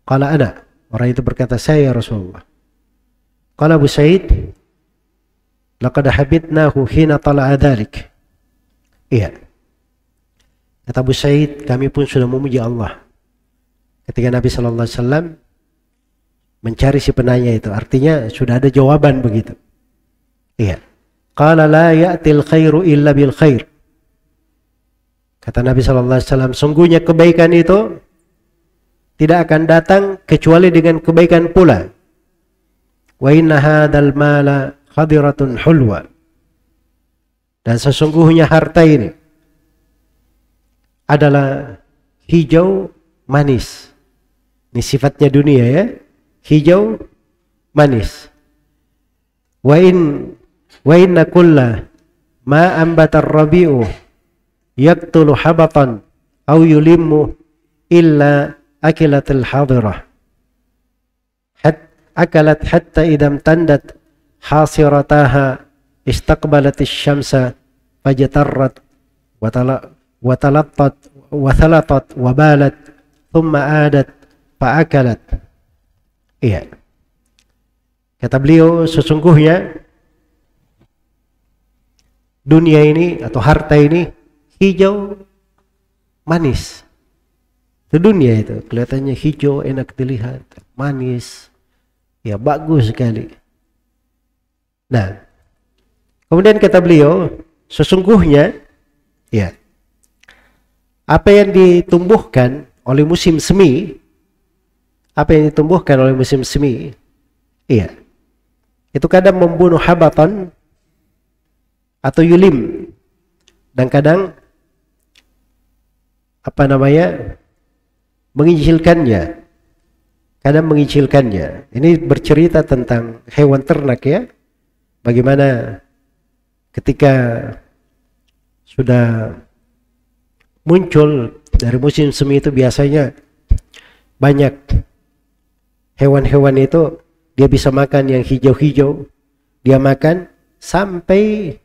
Qala ana. Orang itu berkata, saya ya Rasulullah. Qala Abu Sa'id, laqad habitnahu hina tala'a dhalik. Iya. Kata Abu Sa'id, kami pun sudah memuji Allah ketika Nabi sallallahu alaihi wasallam mencari si penanya itu. Artinya sudah ada jawaban begitu. Iya. Qala la ya'til khairu illa bil khair. Kata Nabi sallallahu alaihi wasallam, sungguhnya kebaikan itu tidak akan datang kecuali dengan kebaikan pula. Wa inna hadzal mala khadiratun hulwa. Dan sesungguhnya harta ini adalah hijau manis. Ini sifatnya dunia ya, hijau manis. Wa inna kulla ma ambatar rabi'u yaqtulu habatan aw yulimmu illa akilatil hadirah. Akalat hatta idam tandat hasirataha istaqbalat asy-syamsa fajtarrat wa talatat wa balat thumma adat fa akalat. Iya. Kata beliau, sesungguhnya dunia ini atau harta ini hijau manis. Itu dunia itu kelihatannya hijau, enak dilihat, manis, ya bagus sekali. Nah, kemudian kata beliau, sesungguhnya ya apa yang ditumbuhkan oleh musim semi, apa yang ditumbuhkan oleh musim semi Iya. Itu kadang membunuh habatan atau yulim, dan kadang mengicilkannya. Kadang mengicilkannya. Ini bercerita tentang hewan ternak ya. Bagaimana ketika sudah muncul dari musim semi itu biasanya banyak hewan-hewan itu dia bisa makan yang hijau-hijau. Dia makan sampai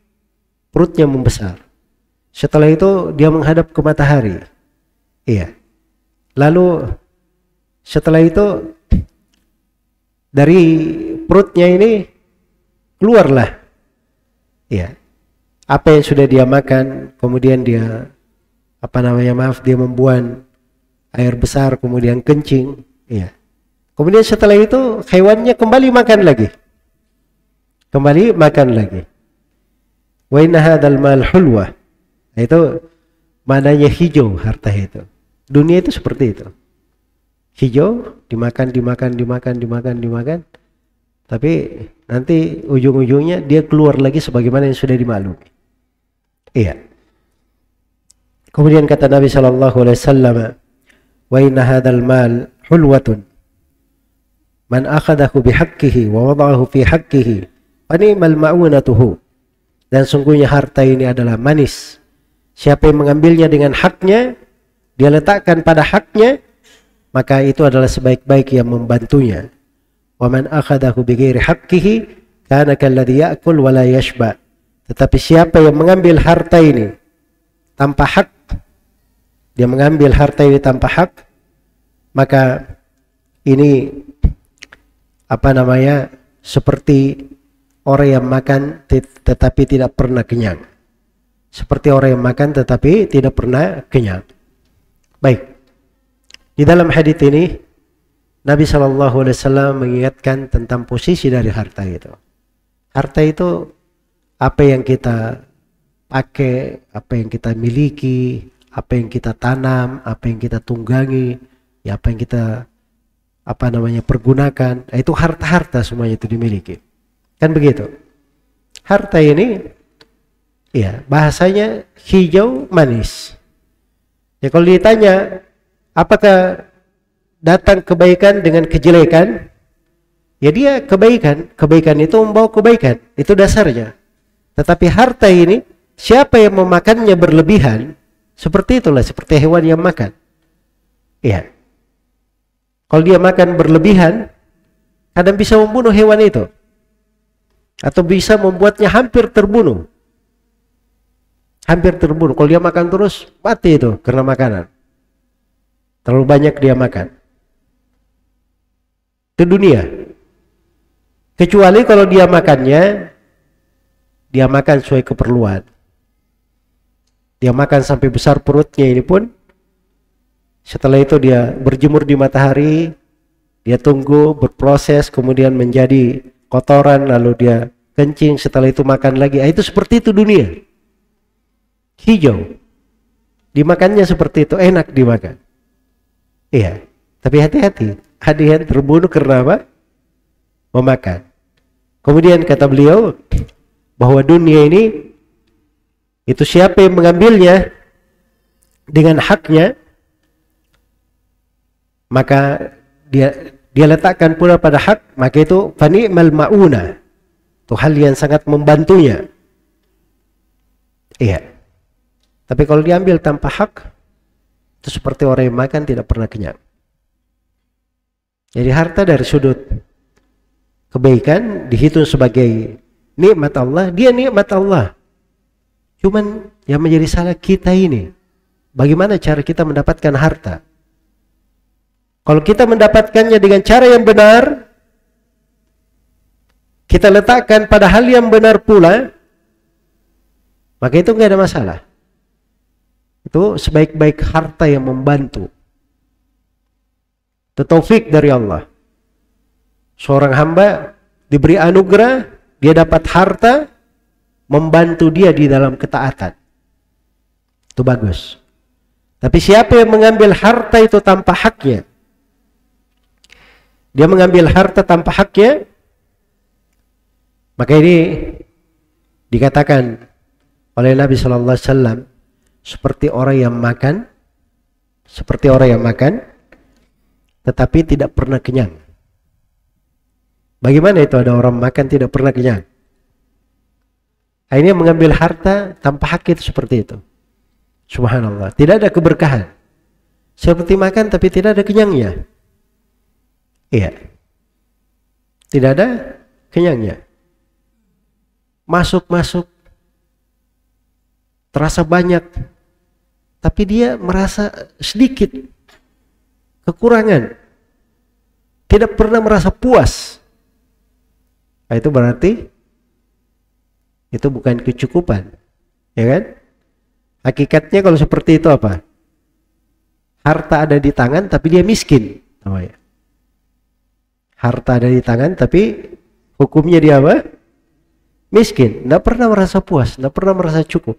perutnya membesar. Setelah itu dia menghadap ke matahari. Iya. Lalu setelah itu dari perutnya ini keluarlah, ya, apa yang sudah dia makan. Kemudian dia dia membuang air besar, kemudian kencing, ya. Kemudian setelah itu hewannya kembali makan lagi, Wa inna hadzal mal hulwa, itu maknanya hijau harta itu. Dunia itu seperti itu. Hijau, dimakan, tapi nanti ujung-ujungnya dia keluar lagi sebagaimana yang sudah dimaklumi. Iya. Kemudian kata Nabi sallallahu alaihi wasallam, "Wa inna hadzal mal hulwatun. Man akhadahu bihaqqihi wa wada'ahu fi haqqihi, fa ni'mal ma'unatuhu." Dan sungguhnya harta ini adalah manis. Siapa yang mengambilnya dengan haknya, dia letakkan pada haknya, maka itu adalah sebaik-baik yang membantunya. Wa man akhadahu bighairi haqqihi kana kalladhi ya'kul wa la yashba. Tetapi siapa yang mengambil harta ini tanpa hak, dia mengambil harta ini tanpa hak, maka ini seperti orang yang makan tetapi tidak pernah kenyang. Seperti orang yang makan tetapi tidak pernah kenyang. Baik. Di dalam hadits ini Nabi SAW mengingatkan tentang posisi dari harta itu. Harta itu apa yang kita pakai, apa yang kita miliki, apa yang kita tanam, apa yang kita tunggangi, ya apa yang kita pergunakan. Itu harta-harta semuanya itu dimiliki. Kan begitu. Harta ini ya bahasanya hijau manis. Ya kalau ditanya apakah datang kebaikan dengan kejelekan? Ya dia kebaikan. Kebaikan itu membawa kebaikan. Itu dasarnya. Tetapi harta ini, siapa yang memakannya berlebihan, seperti itulah, seperti hewan yang makan. Iya. Kalau dia makan berlebihan, kadang bisa membunuh hewan itu. Atau bisa membuatnya hampir terbunuh. Hampir terbunuh. Kalau dia makan terus, mati itu karena makanan. Terlalu banyak dia makan. Itu dunia. Kecuali kalau dia makannya, dia makan sesuai keperluan. Dia makan sampai besar perutnya ini pun, setelah itu dia berjemur di matahari, dia tunggu, berproses, kemudian menjadi kotoran, lalu dia kencing, setelah itu makan lagi. Itu seperti itu dunia. Hijau. Dimakannya seperti itu, enak dimakan. Iya, tapi hati-hati. Ada yang terbunuh karena apa? Memakan. Kemudian kata beliau bahwa dunia ini itu siapa yang mengambilnya dengan haknya, maka dia letakkan pula pada hak, maka itu fani'mal ma'una. Itu hal yang sangat membantunya. Iya. Tapi kalau diambil tanpa hak, itu seperti orang yang makan tidak pernah kenyang. Jadi harta dari sudut kebaikan dihitung sebagai nikmat Allah, dia nikmat Allah. Cuman yang menjadi salah kita ini, bagaimana cara kita mendapatkan harta? Kalau kita mendapatkannya dengan cara yang benar, kita letakkan pada hal yang benar pula, maka itu nggak ada masalah. Itu sebaik-baik harta yang membantu. Itu taufik dari Allah. Seorang hamba diberi anugerah, dia dapat harta, membantu dia di dalam ketaatan. Itu bagus. Tapi siapa yang mengambil harta itu tanpa haknya, dia mengambil harta tanpa haknya, Maka ini dikatakan oleh Nabi Sallallahu Alaihi Wasallam seperti orang yang makan, tetapi tidak pernah kenyang. Bagaimana itu ada orang makan tidak pernah kenyang? Akhirnya mengambil harta tanpa hak itu seperti itu. Subhanallah, tidak ada keberkahan. Seperti makan tapi tidak ada kenyangnya. Iya. Tidak ada kenyangnya. Masuk terasa banyak, tapi dia merasa sedikit kekurangan, tidak pernah merasa puas. Nah, itu berarti itu bukan kecukupan, ya kan? Hakikatnya kalau seperti itu apa? Harta ada di tangan tapi dia miskin, namanya. Harta ada di tangan tapi hukumnya dia apa? Miskin, tidak pernah merasa puas, tidak pernah merasa cukup.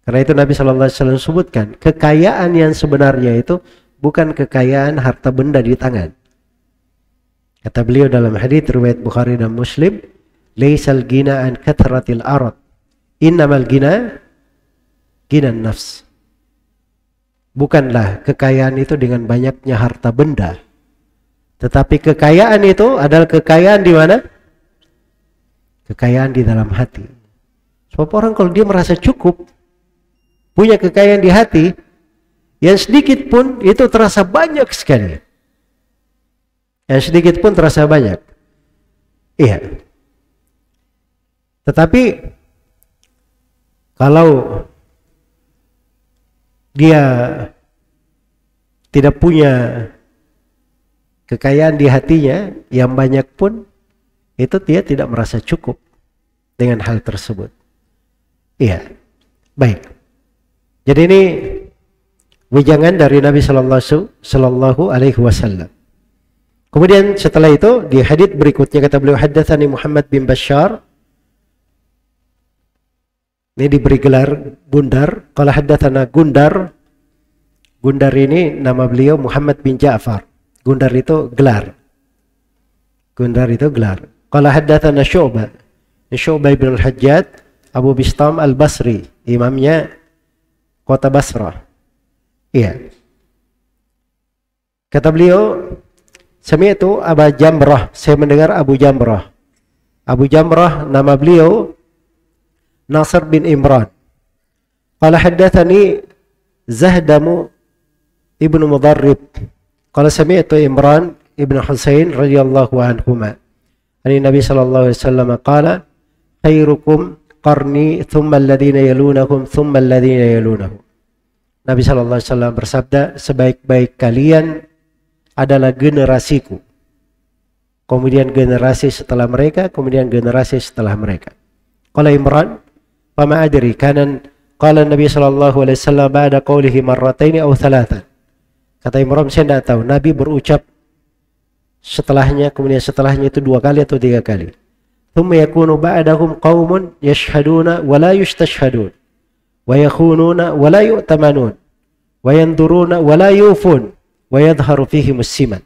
Karena itu Nabi Sallallahu Alaihi Wasallam sebutkan, kekayaan yang sebenarnya itu bukan kekayaan harta benda di tangan. Kata beliau dalam hadits riwayat Bukhari dan Muslim, "Laisal ghina an kathratil arad, innamal ghina ghinan nafs." Bukanlah kekayaan itu dengan banyaknya harta benda, tetapi kekayaan itu adalah kekayaan di mana? Kekayaan di dalam hati. Sebab orang kalau dia merasa cukup, punya kekayaan di hati, yang sedikit pun itu terasa banyak sekali. Yang sedikit pun terasa banyak. Iya. Tetapi kalau dia tidak punya kekayaan di hatinya yang banyak pun, itu dia tidak merasa cukup dengan hal tersebut. Iya. Baik. Jadi ini wejangan dari Nabi Sallallahu Alaihi Wasallam. Kemudian setelah itu di hadits berikutnya kata beliau, haddatsani Muhammad bin Bashar. Ini diberi gelar Gundar. Kalau haddatsana Gundar, Gundar ini nama beliau Muhammad bin Ja'far. Gundar itu gelar. Gundar itu gelar. Kalau haddatsana Syu'bah, Syu'bah bin al-Hajjaj Abu Bistam al-Basri, imamnya kota Basrah. Iya. Kata beliau, sami'tu Aba Jamrah, saya mendengar Abu Jamrah. Abu Jamrah nama beliau Nasr bin Imran. Qala haddatsani Zahdamu ibnu Mudarrib. Qala sami'tu Imran ibnu Husain radhiyallahu anhuma. Ani Nabi sallallahu alaihi wasallam qala khairukum qarni thumma alladhina yalunahum thumma alladhina yalunahum. Nabi sallallahu alaihi wasallam bersabda, sebaik-baik kalian adalah generasiku. Kemudian generasi setelah mereka, kemudian generasi setelah mereka. Qala Imran, "Fama adri kanan qala Nabi sallallahu alaihi wasallam ba'da qawlihi marrataini aw thalathan." Kata Imran, saya tidak tahu Nabi berucap setelahnya, kemudian setelahnya itu 2 kali atau 3 kali. Thumma yakunu ba'dahum qaumun yashhaduna wa la yustashhadun wa yakhununa wa la yu'tamanun wa yanduruna wa la yufun wa yadhharu fihim as-siman.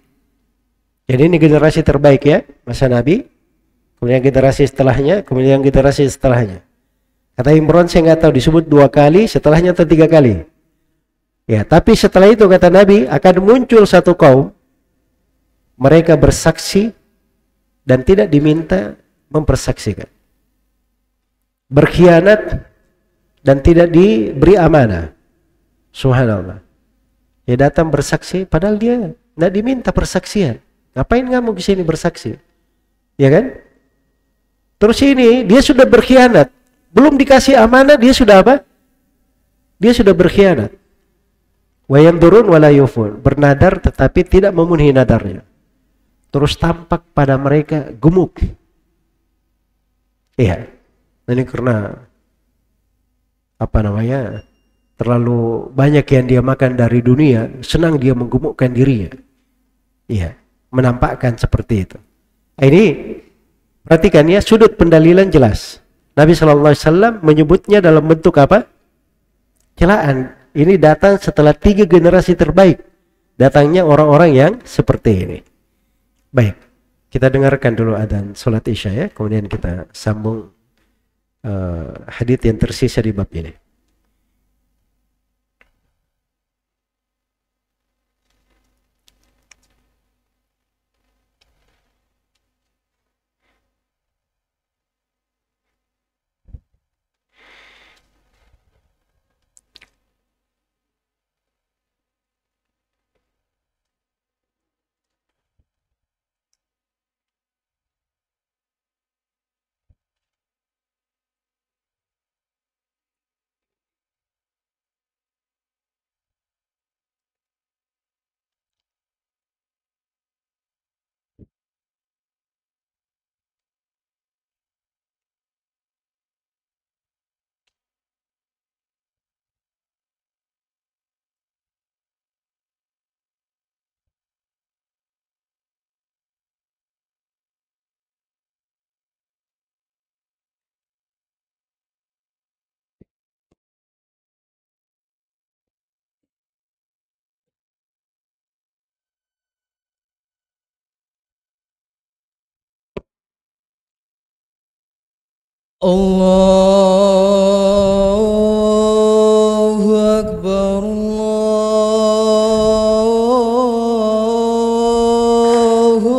Jadi ini generasi terbaik ya, masa Nabi. Kemudian generasi setelahnya, kemudian generasi setelahnya. Kata Imran, saya nggak tahu disebut 2 kali, setelahnya atau 3 kali. Ya, tapi setelah itu kata Nabi akan muncul satu kaum, mereka bersaksi dan tidak diminta mempersaksikan, berkhianat dan tidak diberi amanah. Subhanallah. Dia datang bersaksi padahal dia tidak diminta persaksian. Ngapain kamu ke sini bersaksi? Ya kan? Terus ini dia sudah berkhianat, belum dikasih amanah dia sudah apa? Dia sudah berkhianat. Wa yamdurun wa la yufun, bernadar tetapi tidak memenuhi nadarnya. Terus tampak pada mereka gemuk. Iya. Ini karena apa namanya? Terlalu banyak yang dia makan dari dunia, senang dia menggemukkan dirinya. Iya, menampakkan seperti itu. Ini perhatikan ya, sudut pendalilan jelas. Nabi sallallahu alaihi wasallam menyebutnya dalam bentuk apa? Celaan. Ini datang setelah 3 generasi terbaik. Datangnya orang-orang yang seperti ini. Baik. Kita dengarkan dulu adzan salat Isya ya, kemudian kita sambung hadits yang tersisa di bab ini. Allahu Akbar, Allahu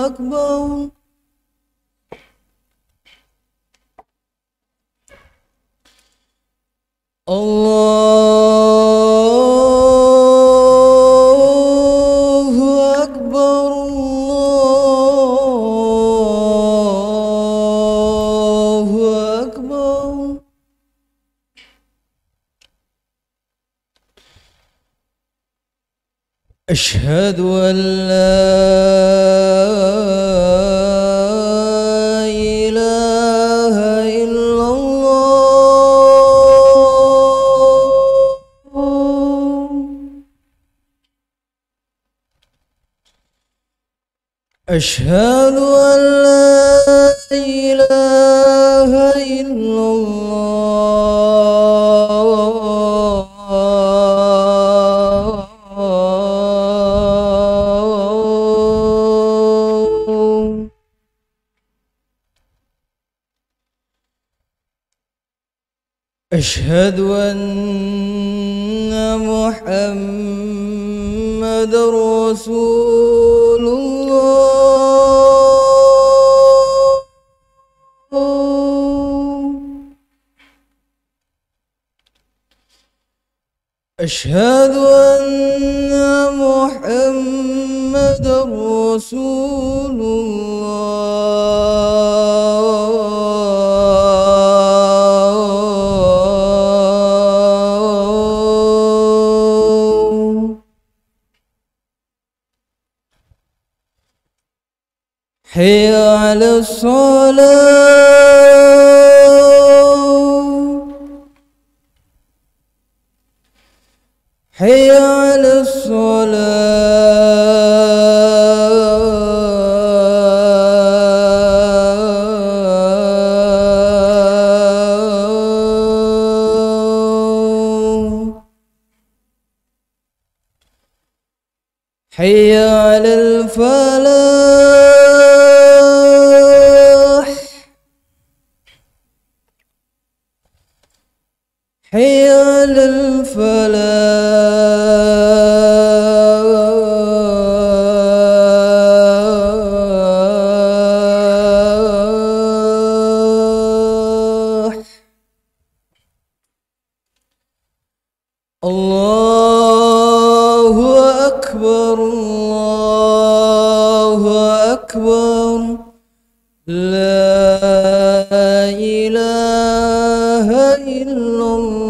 Akbar. Allahu Akbar, Allahu Akbar. أشهد أن لا إله إلا الله. أشهد أن لا إله إلا الله. أشهد أن محمد رسول الله. أشهد أن محمد رسول الله. حي على الصلاة. حي على الصلاة. حي على الفلاح. حي على الفلاح. الله أكبر، الله أكبر. لا إله إلا الله.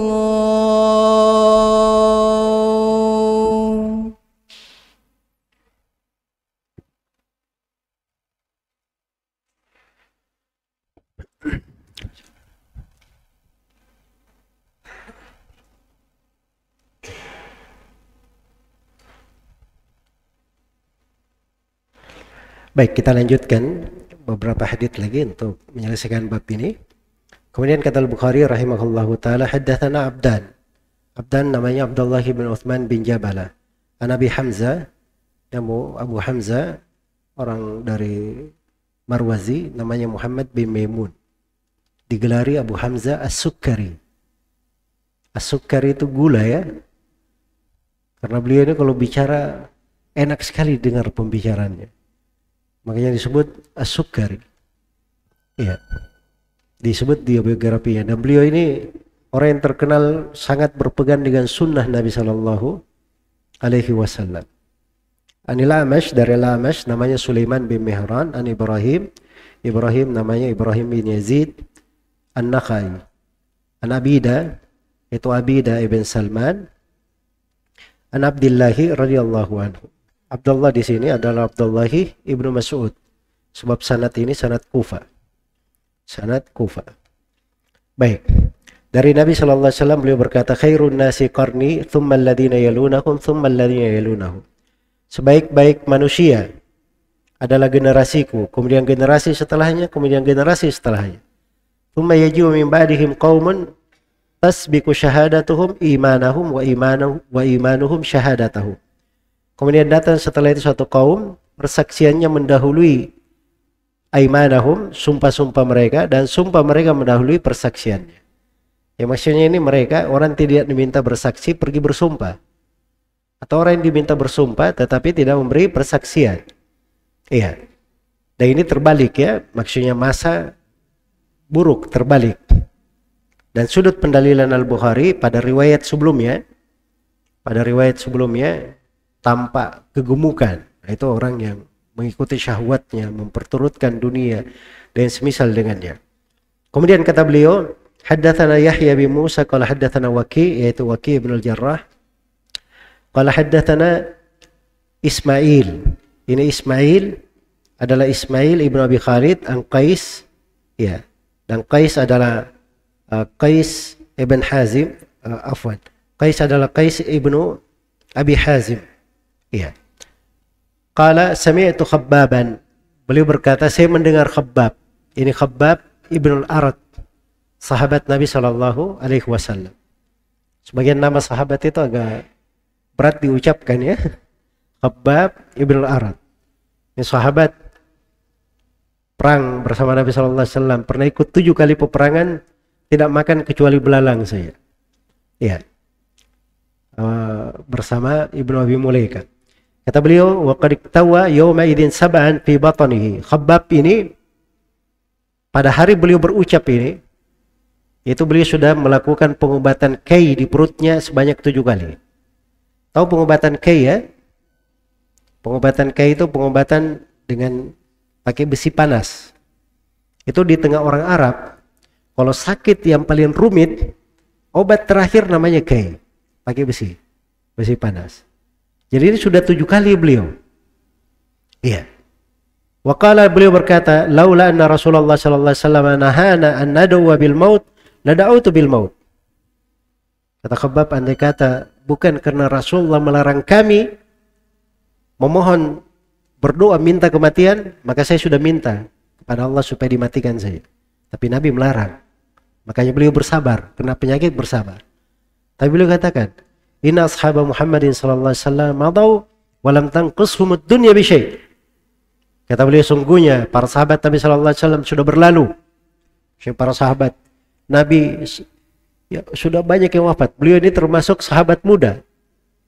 Baik, kita lanjutkan beberapa hadits lagi untuk menyelesaikan bab ini. Kemudian kata Al-Bukhari rahimahullahu taala, haddatsana Abdan. Abdan namanya Abdullah bin Uthman bin Jabala. An Abi Hamzah, namu Abu Hamzah orang dari Marwazi, namanya Muhammad bin Maimun, digelari Abu Hamzah As-Sukkari. As-Sukkari itu gula ya, karena beliau ini kalau bicara enak sekali dengar pembicaraannya, makanya disebut As-Sukkari. Ya, disebut dia biografinya. Dan beliau ini orang yang terkenal sangat berpegang dengan sunnah Nabi Sallallahu Alaihi Wasallam. Anil Amash, dari Amash namanya Sulaiman bin Mihran. An Ibrahim, Ibrahim namanya Ibrahim bin Yazid An-Nakhai. An Abida, itu Abida ibn Salman. An Abdillahi radhiyallahu anhu. Abdullah di sini adalah Abdullahi ibnu Mas'ud. Sebab sanad ini sanad Kufa. Sanad Kufa. Baik. Dari Nabi sallallahu alaihi wasallam beliau berkata, khairun nasi qarni, thumma alladhina yalunahum, thumma alladhina yalunahum. Sebaik-baik manusia adalah generasiku, kemudian generasi setelahnya, kemudian generasi setelahnya. Thumma yaji'u min ba'dihim qaumun tasbiqu syahadatuhum imanahum wa imanuhum syahadatahum. Kemudian datang setelah itu suatu kaum, persaksiannya mendahului aimanahum, sumpah-sumpah mereka, dan sumpah mereka mendahului persaksiannya. Ya, maksudnya ini mereka, orang tidak diminta bersaksi, pergi bersumpah. Atau orang yang diminta bersumpah tetapi tidak memberi persaksian. Iya. Dan ini terbalik ya, maksudnya masa buruk terbalik. Dan sudut pendalilan Al-Bukhari pada riwayat sebelumnya, tampak kegemukan. Nah, itu orang yang mengikuti syahwatnya, memperturutkan dunia dan semisal dengannya. Kemudian kata beliau, haddatsana Yahya bin Musa qala haddatsana Waki', yaitu Waki' bin Al-Jarrah. Qala haddatsana Ismail. Ini Ismail adalah Ismail ibnu Abi Khalid an Qais, ya. Dan Qais adalah Qais ibn Hazim, Qais adalah Qais ibnu Abi Hazim. Ya. Qala sami'tu Khabbaban. Beliau berkata, saya mendengar Khabbab. Ini Khabbab ibn al-Arat, sahabat Nabi sallallahu alaihi wasallam. Sebagian nama sahabat itu agak berat diucapkan ya. Khabbab ibn al-Arat. Ini sahabat perang bersama Nabi sallallahu alaihi wasallam, pernah ikut 7 kali peperangan, tidak makan kecuali belalang saja. Ya. Bersama Ibnu Abi Mulaika. Kata beliau, wa qad iktawa yawma idzin sab'an fi batnihi. Khabbab ini pada hari beliau berucap ini, itu beliau sudah melakukan pengobatan kai di perutnya sebanyak 7 kali. Tahu pengobatan kai ya? Pengobatan kai itu pengobatan dengan pakai besi panas. Itu di tengah orang Arab, kalau sakit yang paling rumit, obat terakhir namanya kai, pakai besi panas. Jadi ini sudah 7 kali beliau. Iya. Waqala, beliau berkata, laula anna Rasulullah sallallahu alaihi wasallam nahana an nad'u bil maut, nad'utu bil maut. Kata Khabbab, andai kata bukan karena Rasulullah melarang kami memohon berdoa minta kematian, maka saya sudah minta kepada Allah supaya dimatikan saya. Tapi Nabi melarang. Makanya beliau bersabar, kena penyakit bersabar. Tapi beliau katakan, inna ashaba Muhammadin sallallahu alaihi wasallam madaw wa lam tanqishum ad-dunya bi syai'. Kata beliau, sungguhnya para sahabat Nabi sallallahu alaihi wasallam sudah berlalu. Para sahabat Nabi ya, sudah banyak yang wafat. Beliau ini termasuk sahabat muda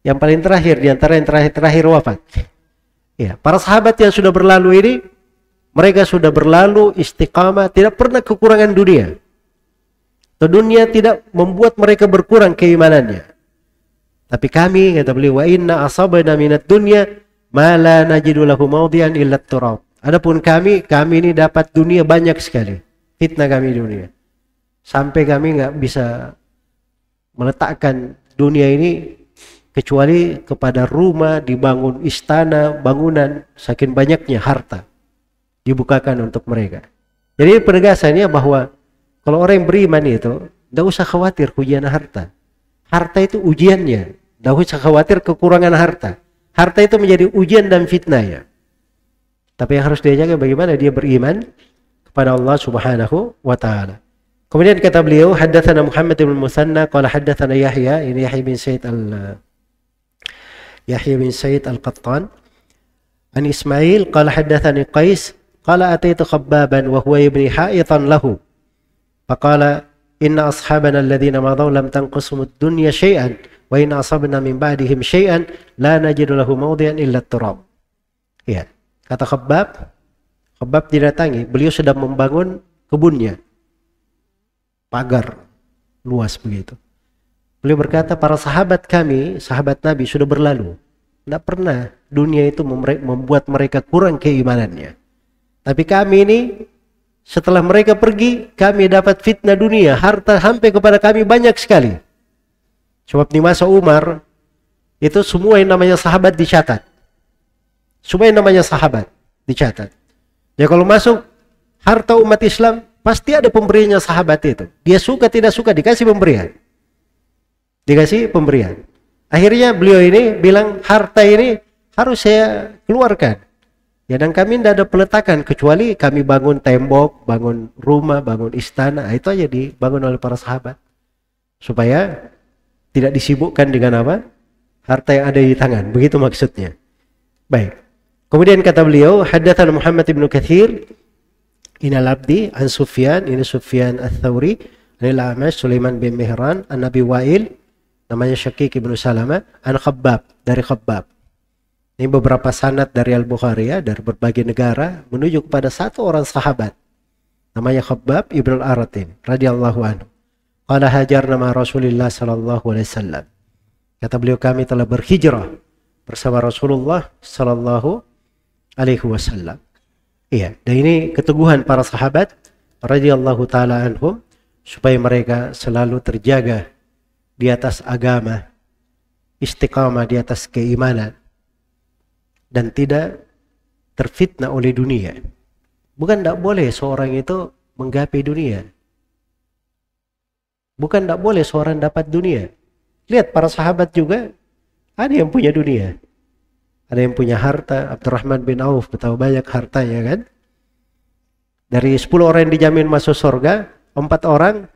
yang paling terakhir, di antara yang terakhir wafat. Ya, para sahabat yang sudah berlalu ini, mereka sudah berlalu istiqamah, tidak pernah kekurangan dunia. Dunia tidak membuat mereka berkurang keimanannya. Tapi kami, kata beliau, wa inna asabana minad dunya ma la najidu lahu mawdi'an illa turab. Adapun kami ini dapat dunia banyak sekali. Fitnah kami dunia. Sampai kami nggak bisa meletakkan dunia ini kecuali kepada rumah, dibangun istana, bangunan, saking banyaknya harta dibukakan untuk mereka. Jadi penegasannya bahwa kalau orang yang beriman itu tidak usah khawatir ujian harta. Harta itu ujiannya, tidak usah khawatir kekurangan harta. Harta itu menjadi ujian dan fitnah ya. Tapi yang harus dia jaga bagaimana dia beriman kepada Allah Subhanahu wa taala. Kemudian kata beliau, haddatsana Muhammad bin Musanna qala haddatsana Yahya, ini Yahya bin Sa'id al-Qattan. An Ismail qala haddatsani Qais qala ataitu Khabbaban wa huwa yabni ha'itan lahu. Faqala inna ashabana alladhina madaw lam tanqusum ad-dunya syai'an wa in asabna min ba'dihim syai'an la najidu lahu mawdi'an illa at-turab. Ya, kata Khabbab didatangi, beliau sedang membangun kebunnya. Pagar luas begitu. Beliau berkata, para sahabat kami, sahabat Nabi sudah berlalu. Tidak pernah dunia itu membuat mereka kurang keimanannya. Tapi kami ini, setelah mereka pergi, kami dapat fitnah dunia. Harta sampai kepada kami banyak sekali. Sebab di masa Umar, itu semua yang namanya sahabat dicatat. Semua yang namanya sahabat dicatat. Ya kalau masuk harta umat Islam, pasti ada pemberiannya sahabat itu. Dia suka tidak suka dikasih pemberian. Dikasih pemberian. Akhirnya beliau ini bilang harta ini harus saya keluarkan. Ya dan kami tidak ada peletakan kecuali kami bangun tembok, bangun rumah, bangun istana. Itu aja dibangun oleh para sahabat. Supaya tidak disibukkan dengan apa? Harta yang ada di tangan. Begitu maksudnya. Baik. Kemudian kata beliau, haddatsana Muhammad ibn Katsir Inal Abdi an Sufyan, ini Sufyan Ats-Tsauri, Anil A'mash Sulaiman bin Mihran, an Nabi Wa'il, namanya Syaqiq ibn Salama, an Khabbab, dari Khabbab. Ini beberapa sanad dari Al-Bukhari ya, dari berbagai negara menuju kepada satu orang sahabat namanya Khabbab ibn al-Aratin radhiyallahu anhu. Qala hajarna ma Rasulillah sallallahu alaihi wasallam. Kata beliau, kami telah berhijrah bersama Rasulullah sallallahu alaihi wasallam. Iya, dan ini keteguhan para sahabat radhiyallahu taala anhum supaya mereka selalu terjaga di atas agama, istiqamah di atas keimanan dan tidak terfitnah oleh dunia. Bukan tidak boleh seorang itu menggapai dunia. Bukan tidak boleh seorang dapat dunia. Lihat para sahabat juga ada yang punya dunia. Ada yang punya harta. Abdurrahman bin Auf betapa banyak hartanya kan. Dari 10 orang yang dijamin masuk surga, 4 orang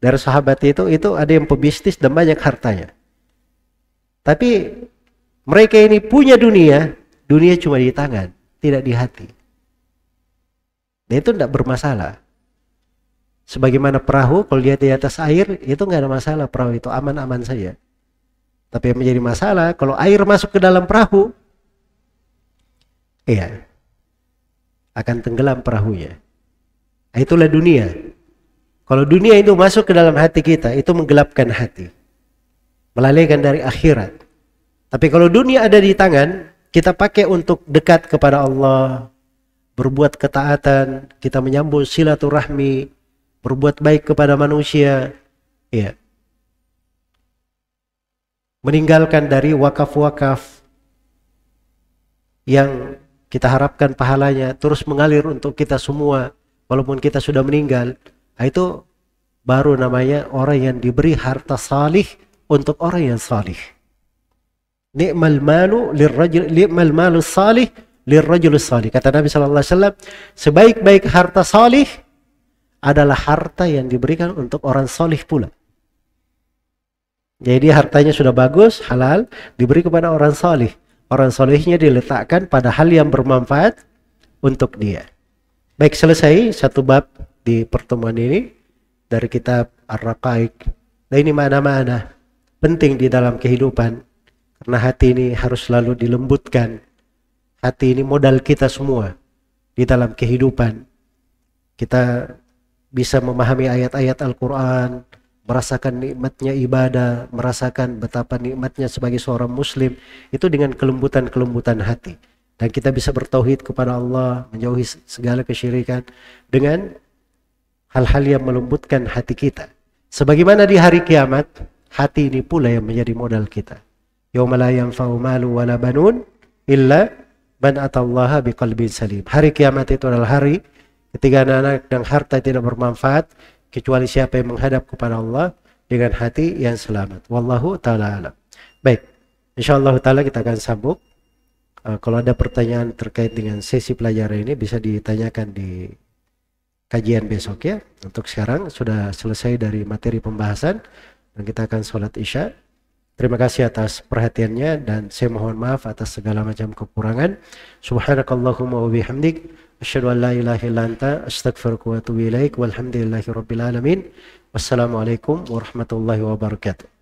dari sahabat itu ada yang pebisnis dan banyak hartanya. Tapi mereka ini punya dunia, dunia cuma di tangan, tidak di hati. Dan itu tidak bermasalah. Sebagaimana perahu, kalau dia di atas air, itu nggak ada masalah, perahu itu aman-aman saja. Tapi yang menjadi masalah, kalau air masuk ke dalam perahu, iya, akan tenggelam perahunya. Nah, itulah dunia. Kalau dunia itu masuk ke dalam hati kita, itu menggelapkan hati, melalaikan dari akhirat. Tapi kalau dunia ada di tangan, kita pakai untuk dekat kepada Allah, berbuat ketaatan, kita menyambung silaturahmi, berbuat baik kepada manusia, ya. Meninggalkan dari wakaf-wakaf yang kita harapkan pahalanya terus mengalir untuk kita semua walaupun kita sudah meninggal. Nah, itu baru namanya orang yang diberi harta salih untuk orang yang salih. Ni'mal malu lirrajul, ni'mal malu salih lirrajul salih. Kata Nabi sallallahu alaihi wasallam, sebaik-baik harta salih adalah harta yang diberikan untuk orang salih pula. Jadi hartanya sudah bagus, halal, diberi kepada orang salih. Orang solehnya diletakkan pada hal yang bermanfaat untuk dia. Baik, selesai satu bab di pertemuan ini dari kitab Ar-Raqaiq. Nah, ini makna-makna penting di dalam kehidupan, karena hati ini harus selalu dilembutkan. Hati ini modal kita semua di dalam kehidupan. Kita bisa memahami ayat-ayat Al-Quran, merasakan nikmatnya ibadah, merasakan betapa nikmatnya sebagai seorang muslim, itu dengan kelembutan-kelembutan hati. Dan kita bisa bertauhid kepada Allah, menjauhi segala kesyirikan dengan hal-hal yang melembutkan hati kita. Sebagaimana di hari kiamat, hati ini pula yang menjadi modal kita. Yauma la yanfa'u malu wala banun illa man atallaha biqalbin salim. Hari kiamat itu adalah hari ketika anak-anak dan harta tidak bermanfaat kecuali siapa yang menghadap kepada Allah dengan hati yang selamat. Wallahu ta'ala alam. Baik, insyaallah ta'ala kita akan sambung. Kalau ada pertanyaan terkait dengan sesi pelajaran ini bisa ditanyakan di kajian besok ya. Untuk sekarang sudah selesai dari materi pembahasan dan kita akan sholat isya. Terima kasih atas perhatiannya dan saya mohon maaf atas segala macam kekurangan. Subhanakallahumma wa bihamdik asyhadu an la ilaha illa anta astaghfiruka wa atubu ilaik walhamdulillahi rabbil alamin. Wassalamualaikum warahmatullahi wabarakatuh.